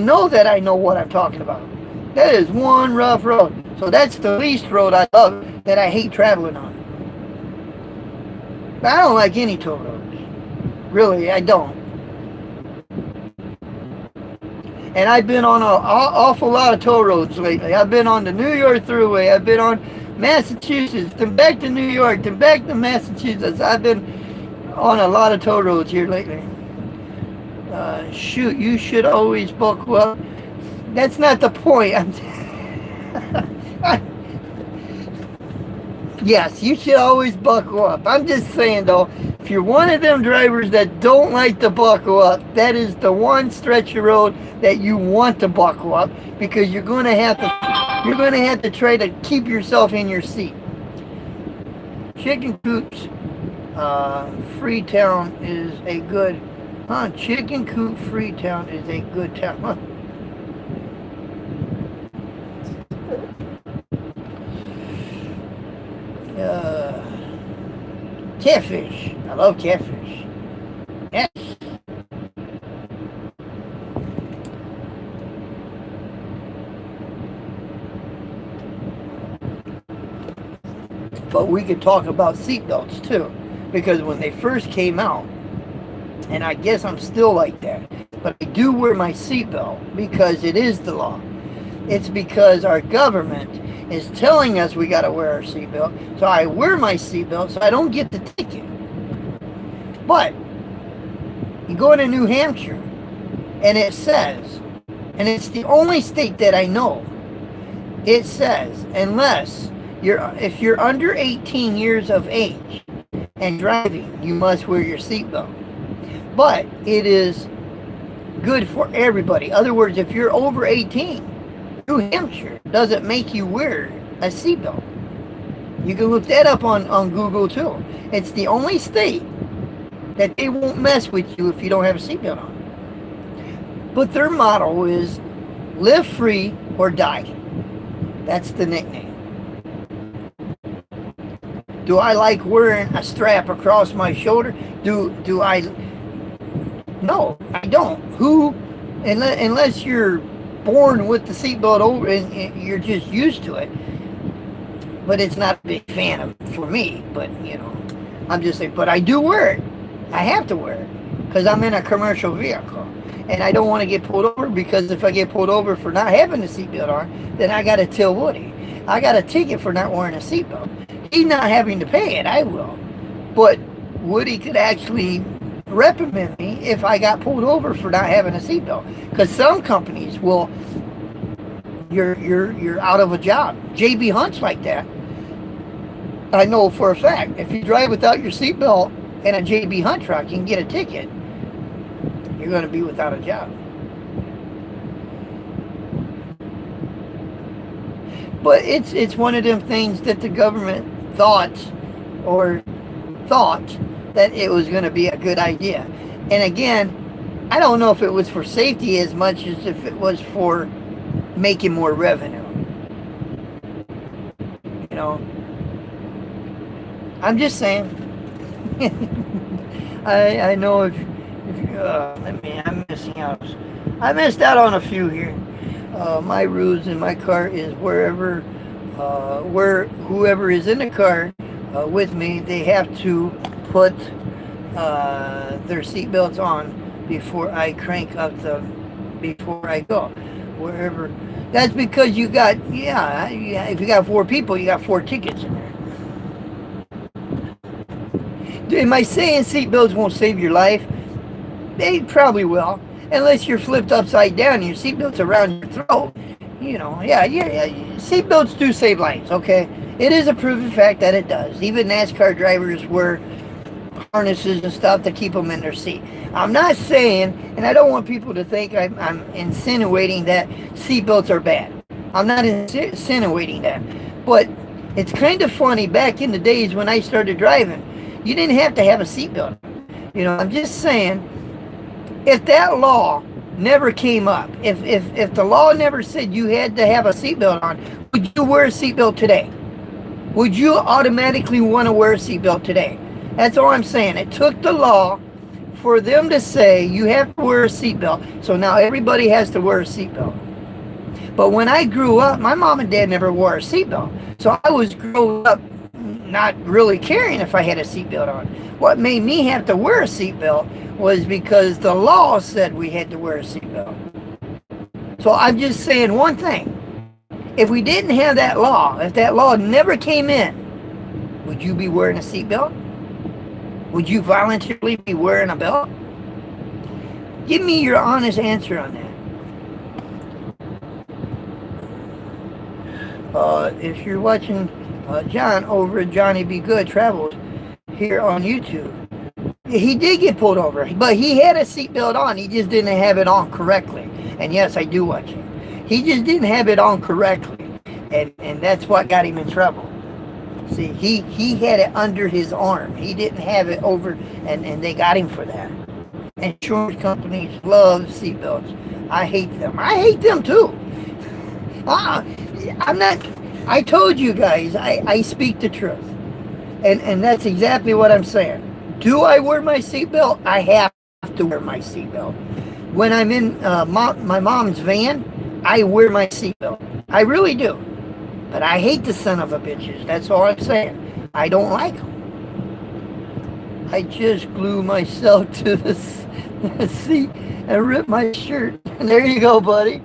know that I know what I'm talking about. That is one rough road. So that's the least road I love that I hate traveling on. But I don't like any toll roads. Really, I don't. And I've been on an awful lot of toll roads lately. I've been on the New York Thruway. I've been on Massachusetts, then back to New York, then back to Massachusetts. I've been on a lot of toll roads here lately. Shoot, you should always buckle up. That's not the point. Yes, you should always buckle up. I'm just saying, though, if you're one of them drivers that don't like to buckle up, that is the one stretch of road that you want to buckle up because you're going to have to try to keep yourself in your seat. Chicken Coops, Freetown is a good, Chicken Coop Freetown is a good town, huh? Catfish. I love catfish. Yes. But we could talk about seatbelts too, because when they first came out, and I guess I'm still like that, but I do wear my seatbelt because it is the law. It's because our government is telling us we got to wear our seatbelt. So I wear my seatbelt so I don't get the ticket. But you go into New Hampshire and it says, and it's the only state that I know, it says, if you're under 18 years of age and driving, you must wear your seatbelt. But it is good for everybody. In other words, if you're over 18, New Hampshire doesn't make you wear a seatbelt. You can look that up on Google too. It's the only state that they won't mess with you if you don't have a seatbelt on. But their motto is live free or die. That's the nickname. Do I like wearing a strap across my shoulder? Do I? No, I don't. Unless you're born with the seatbelt over and you're just used to it. But it's not a big fan of for me. But I'm just saying. But I do wear it. I have to wear it because I'm in a commercial vehicle, and I don't want to get pulled over because if I get pulled over for not having a seatbelt on, then I got to tell Woody. I got a ticket for not wearing a seatbelt. He's not having to pay it. I will, but Woody could actually reprimand me if I got pulled over for not having a seatbelt. Because some companies will, you're out of a job. JB Hunt's like that. I know for a fact. If you drive without your seatbelt in a JB Hunt truck, you can get a ticket. You're going to be without a job. But it's one of them things that the government thought that it was going to be a good idea. And again, I don't know if it was for safety as much as if it was for making more revenue. I'm just saying. I know if I'm missing out. I missed out on a few here. My rules in my car is where whoever is in the car with me, they have to put their seatbelts on before I crank up before I go. Wherever. That's because if you got 4 people, you got 4 tickets in there. Am I saying seatbelts won't save your life? They probably will. Unless you're flipped upside down and your seatbelt's around your throat. Seatbelts do save lives, okay? It is a proven fact that it does. Even NASCAR drivers wear harnesses and stuff to keep them in their seat. I'm not saying, and I don't want people to think I'm insinuating that seatbelts are bad. I'm not insinuating that. But It's kind of funny, back in the days when I started driving, you didn't have to have a seatbelt. You know, I'm just saying, if that law never came up, if the law never said you had to have a seatbelt on, would you wear a seatbelt today? Would you automatically want to wear a seatbelt today? That's all I'm saying. It took the law for them to say you have to wear a seatbelt, so now everybody has to wear a seatbelt. But when I grew up, my mom and dad never wore a seatbelt. So I was growing up not really caring if I had a seatbelt on. What made me have to wear a seatbelt was because the law said we had to wear a seatbelt. So I'm just saying one thing. If we didn't have that law, if that law never came in, would you be wearing a seatbelt? Would you voluntarily be wearing a belt? Give me your honest answer on that. If you're watching John over at Johnny Be Good Travels here on YouTube, he did get pulled over, but he had a seatbelt on. He just didn't have it on correctly. And yes, I do watch him. He just didn't have it on correctly, and that's what got him in trouble. See, he had it under his arm. He didn't have it over, and they got him for that. Insurance companies love seatbelts. I hate them. I hate them too. I'm not, I told you guys, I speak the truth. And that's exactly what I'm saying. Do I wear my seatbelt? I have to wear my seatbelt. When I'm in my mom's van, I wear my seatbelt. I really do. But I hate the son of a bitches. That's all I'm saying. I don't like them. I just glue myself to the seat and rip my shirt. And there you go, buddy.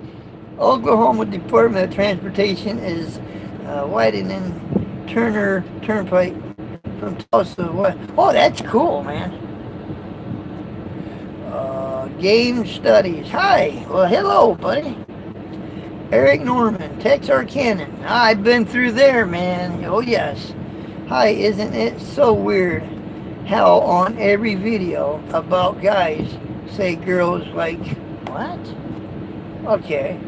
Oklahoma Department of Transportation is widening Turner Turnpike from Tulsa. Oh, that's cool, man. Game studies. Hi. Well, hello, buddy. Eric Norman, Texarkana. I've been through there, man. Oh, yes. Hi, isn't it so weird how on every video about guys say girls like, what? Okay.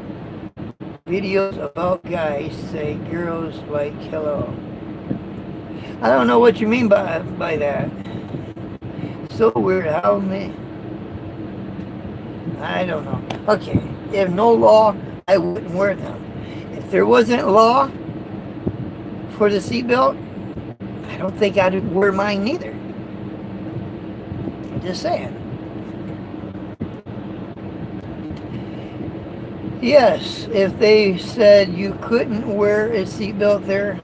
Videos about guys say girls like hello. I don't know what you mean by that. So weird how many. I don't know. Okay. If no law, I wouldn't wear them. If there wasn't law for the seatbelt, I don't think I'd wear mine neither. Just saying. Yes, if they said you couldn't wear a seatbelt there.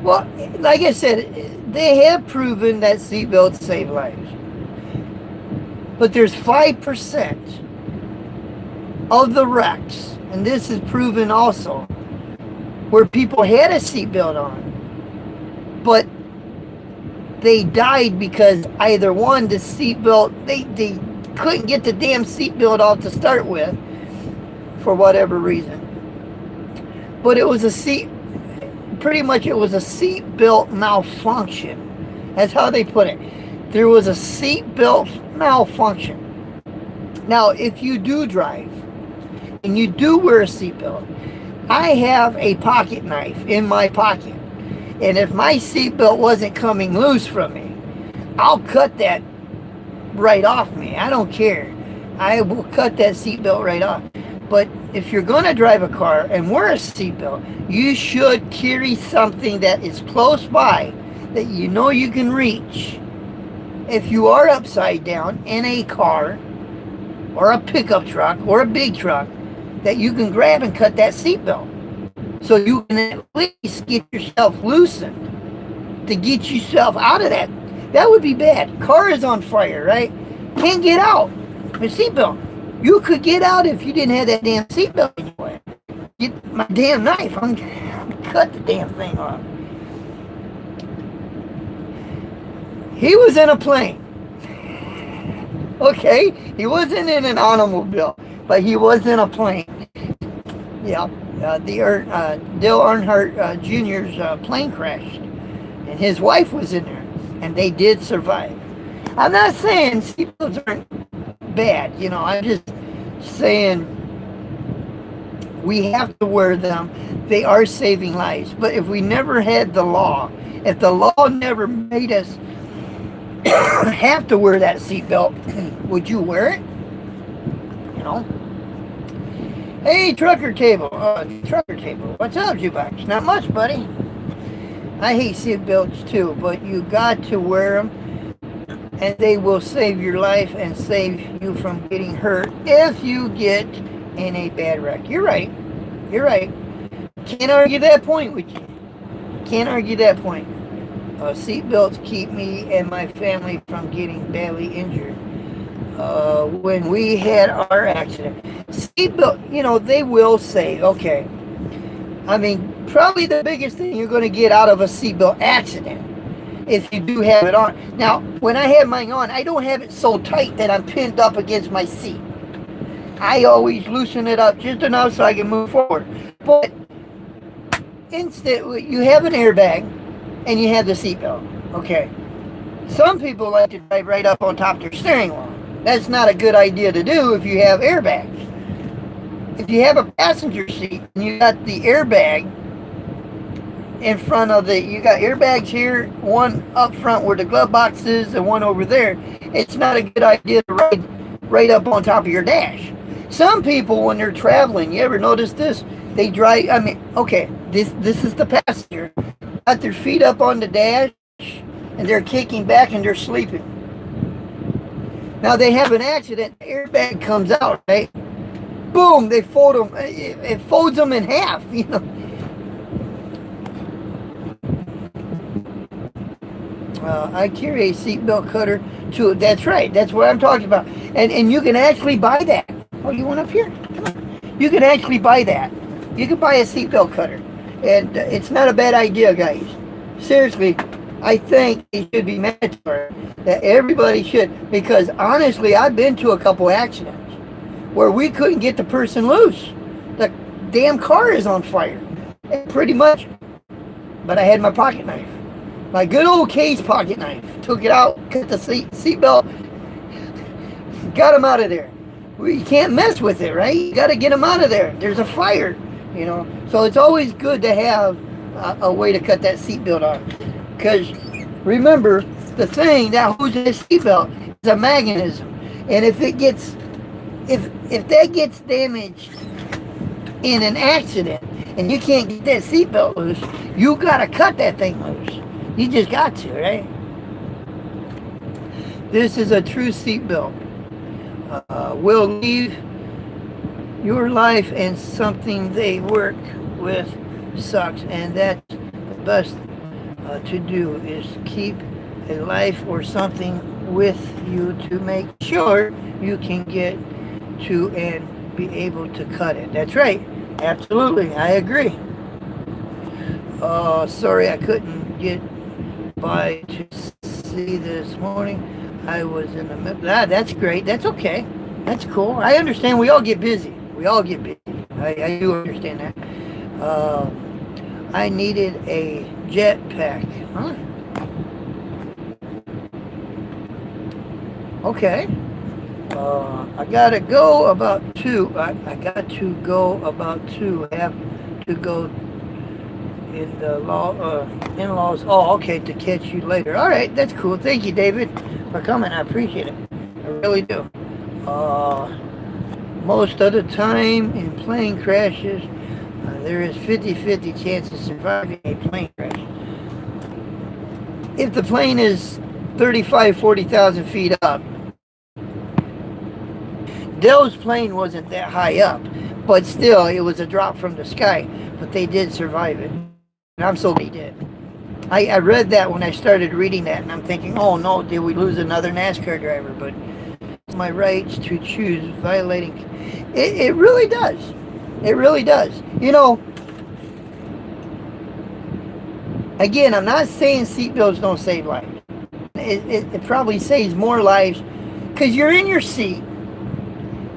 Well, like I said, they have proven that seatbelts save lives. But there's 5% of the wrecks, and this is proven also, where people had a seatbelt on, but they died because either one, the seatbelt, they couldn't get the damn seatbelt off to start with, for whatever reason. But it was pretty much it was a seatbelt malfunction. That's how they put it. There was a seatbelt malfunction. Now, if you do drive and you do wear a seatbelt, I have a pocket knife in my pocket, and if my seatbelt wasn't coming loose from me, I'll cut that right off me. I don't care. I will cut that seatbelt right off. But if you're going to drive a car and wear a seatbelt, you should carry something that is close by that you know you can reach. If you are upside down in a car or a pickup truck or a big truck, that you can grab and cut that seatbelt so you can at least get yourself loosened to get yourself out of that. That would be bad. Car is on fire, right? Can't get out. The seatbelt. You could get out if you didn't have that damn seatbelt anyway. Get my damn knife. I'm cut the damn thing off. He was in a plane. Okay, he wasn't in an automobile, but he was in a plane. Yeah, Dale Earnhardt Jr.'s plane crashed, and his wife was in there, and they did survive. I'm not saying seatbelts aren't bad, you know. I'm just saying We have to wear them. They are saving lives. But if we never had the law, if the law never made us have to wear that seatbelt, would you wear it? You know? Hey, trucker table. Trucker table. What's up, Jukebox? Not much, buddy. I hate seatbelts too, but you got to wear them, and they will save your life and save you from getting hurt if you get in a bad wreck. You're right. You're right. Can't argue that point with you. Can't argue that point. Seatbelts keep me and my family from getting badly injured. When we had our accident, seatbelt, you know, they will say, okay. I mean, probably the biggest thing you're going to get out of a seatbelt accident, if you do have it on. Now, when I have mine on, I don't have it so tight that I'm pinned up against my seat. I always loosen it up just enough so I can move forward. But instead, you have an airbag and you have the seatbelt. Okay. Some people like to drive right up on top of their steering wheel. That's not a good idea to do if you have airbags. If you have a passenger seat and you got the airbag in front of you got airbags here, one up front where the glove box is and one over there, it's not a good idea to ride right up on top of your dash. Some people, when they're traveling, you ever notice this? They drive, I mean, okay, this is the passenger, got their feet up on the dash and they're kicking back and they're sleeping. Now they have an accident, the airbag comes out, right? Boom, they fold them, it folds them in half, you know. I carry a seatbelt cutter too. That's right, that's what I'm talking about. And you can actually buy that. Oh, you want up here? Come on. You can actually buy that. You can buy a seatbelt cutter. And it's not a bad idea, guys. Seriously, I think it should be mandatory. That everybody should. Because honestly, I've been to a couple accidents where we couldn't get the person loose. The damn car is on fire. And pretty much. But I had my pocket knife. My good old Case pocket knife. Took it out, cut the seatbelt, got him out of there. You can't mess with it, right? You got to get him out of there. There's a fire, you know. So it's always good to have a way to cut that seatbelt off. Because remember, the thing that holds the seatbelt is a mechanism. And if it gets, if that gets damaged in an accident and you can't get that seatbelt loose, you got to cut that thing loose. You just got to, right? This is a true seatbelt. Will leave your life, and something they work with sucks. And that's the best to do is keep a life or something with you to make sure you can get to and be able to cut it. That's right. Absolutely. I agree. Sorry I couldn't get by to see this morning. I was in the middle. That's great. That's okay. That's cool. I understand. We all get busy. We all get busy. I do understand that. I needed a jetpack. Huh? Okay. I gotta go about 2. I got to go about 2. I have to go in the in-laws. Oh, okay, to catch you later. All right, that's cool. Thank you, David, for coming. I appreciate it. I really do. Most of the time in plane crashes, there is 50-50 chance of surviving a plane crash. If the plane is 40,000 feet up, Dell's plane wasn't that high up, but still, it was a drop from the sky. But they did survive it. And I'm so glad they did. I read that when I started reading that, and I'm thinking, oh no, did we lose another NASCAR driver? But my rights to choose violating. It really does. It really does. You know, again, I'm not saying seatbelts don't save lives. It probably saves more lives because you're in your seat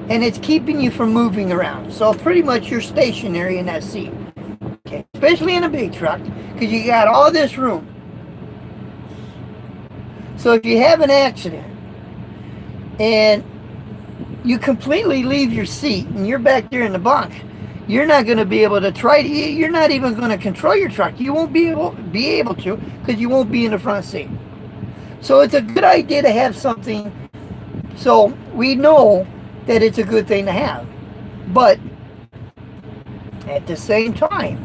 and it's keeping you from moving around. So pretty much you're stationary in that seat. Okay, especially in a big truck because you got all this room. So if you have an accident and you completely leave your seat and you're back there in the bunk, you're not going to be able to try to, you're not even going to control your truck. You won't be able to because you won't be in the front seat. So it's a good idea to have something. So we know that it's a good thing to have. But at the same time,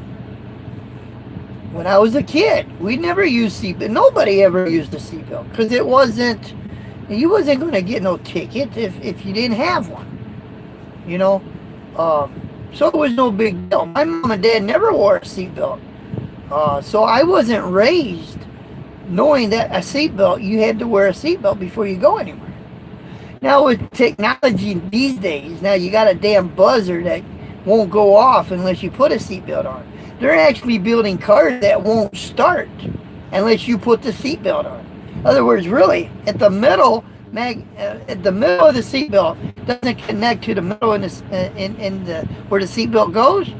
when I was a kid, we never used seatbelt. Nobody ever used a seatbelt because you wasn't going to get no ticket if you didn't have one. You know, so it was no big deal. My mom and dad never wore a seatbelt, so I wasn't raised knowing that a seatbelt, you had to wear a seatbelt before you go anywhere. Now with technology these days, now you got a damn buzzer that won't go off unless you put a seatbelt on. They're actually building cars that won't start unless you put the seatbelt on. In other words, really, at the middle of the seatbelt doesn't connect to the middle in the where the seatbelt goes.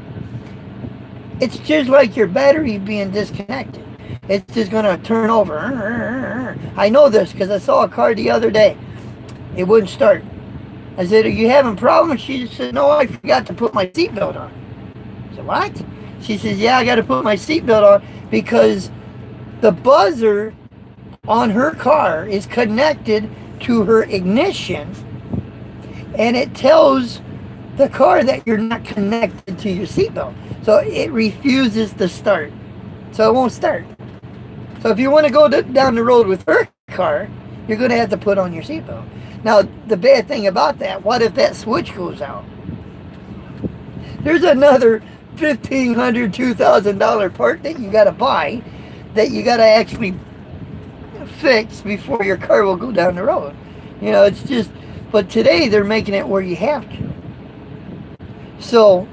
It's just like your battery being disconnected. It's just going to turn over. I know this because I saw a car the other day. It wouldn't start. I said, "Are you having problems?" She said, "No, I forgot to put my seatbelt on." I said, "What?" She says, "Yeah, I got to put my seatbelt on because the buzzer on her car is connected to her ignition, and it tells the car that you're not connected to your seatbelt. So it refuses to start. So it won't start. So if you want to go down the road with her car, you're going to have to put on your seatbelt. Now, the bad thing about that, what if that switch goes out? There's another $1,500, $2,000 part that you got to buy that you got to actually fix before your car will go down the road. You know, it's just, but today they're making it where you have to. So,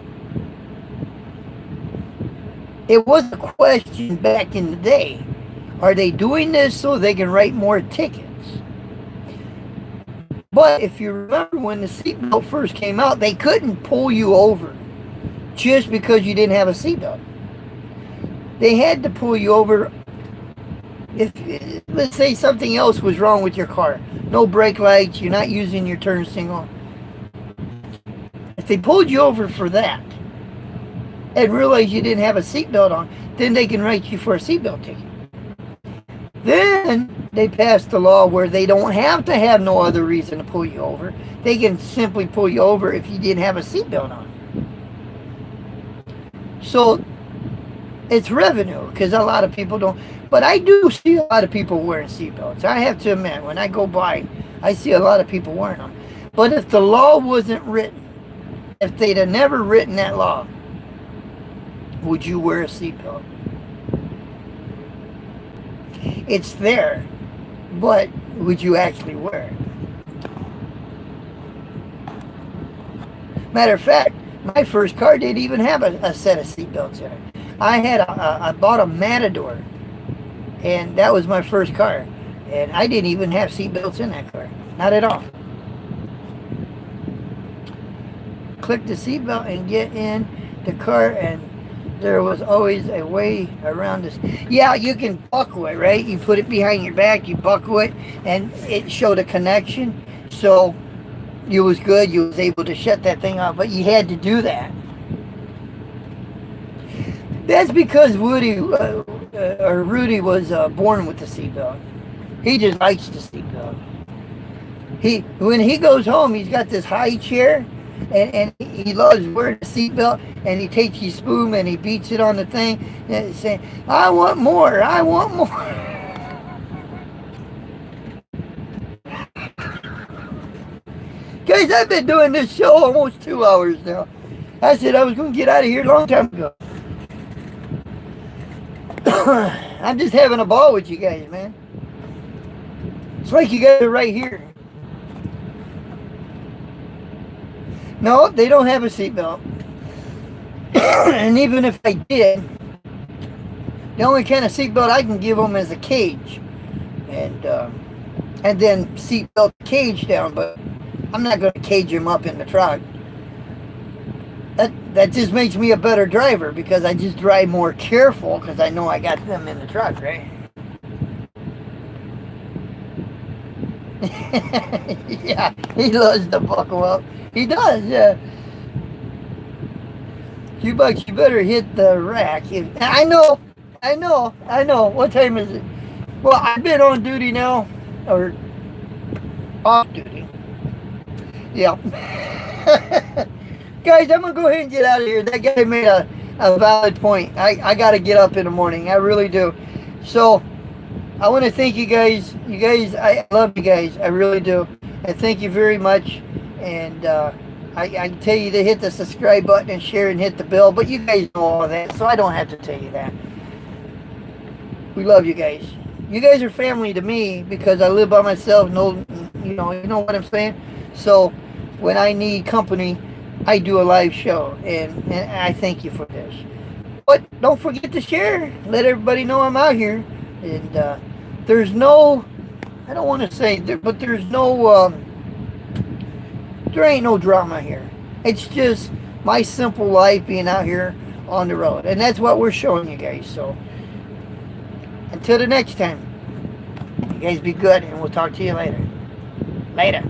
it was a question back in the day. Are they doing this so they can write more tickets? But if you remember when the seatbelt first came out, they couldn't pull you over just because you didn't have a seatbelt. They had to pull you over if, let's say, something else was wrong with your car. No brake lights, you're not using your turn signal. If they pulled you over for that and realized you didn't have a seatbelt on, then they can write you for a seatbelt ticket. Then they passed a law where they don't have to have no other reason to pull you over. They can simply pull you over if you didn't have a seatbelt on. So it's revenue because a lot of people don't. But I do see a lot of people wearing seatbelts. I have to admit, when I go by, I see a lot of people wearing them. But if the law wasn't written, if they'd have never written that law, would you wear a seatbelt? It's there, but would you actually wear it? Matter of fact, my first car didn't even have a set of seatbelts in it. I bought a Matador, and that was my first car, and I didn't even have seatbelts in that car, not at all. Click the seatbelt and get in the car, and there was always a way around this. Yeah, you can buckle it, right? You put it behind your back, you buckle it, and it showed a connection. So you was good. You was able to shut that thing off, but you had to do that. That's because Rudy was born with the seatbelt. He just likes the seatbelt. When he goes home, he's got this high chair, and he loves wearing the seatbelt, and he takes his spoon and he beats it on the thing, and saying, "I want more, I want more." Guys, I've been doing this show almost 2 hours now. I said I was going to get out of here a long time ago. I'm just having a ball with you guys, man. It's like you guys are right here. No, they don't have a seatbelt. And even if I did, the only kind of seatbelt I can give them is a cage. And then seatbelt the cage down, but I'm not going to cage them up in the truck. That just makes me a better driver because I just drive more careful because I know I got them in the truck, right? Yeah, he loves to buckle up. He does, yeah. Jukebox, you better hit the rack. I know. What time is it? Well, I've been on duty now, or off duty. Yeah. Guys, I'm going to go ahead and get out of here. That guy made a valid point. I got to get up in the morning. I really do. So, I want to thank you guys. You guys, I love you guys. I really do. And thank you very much. And I tell you to hit the subscribe button and share and hit the bell. But you guys know all of that, so I don't have to tell you that. We love you guys. You guys are family to me because I live by myself. No, you know what I'm saying? So when I need company, I do a live show. And I thank you for this. But don't forget to share. Let everybody know I'm out here. And there's no, I don't want to say, but there's no, there ain't no drama here. It's just my simple life being out here on the road. And that's what we're showing you guys. So until the next time, you guys be good, and we'll talk to you later. Later.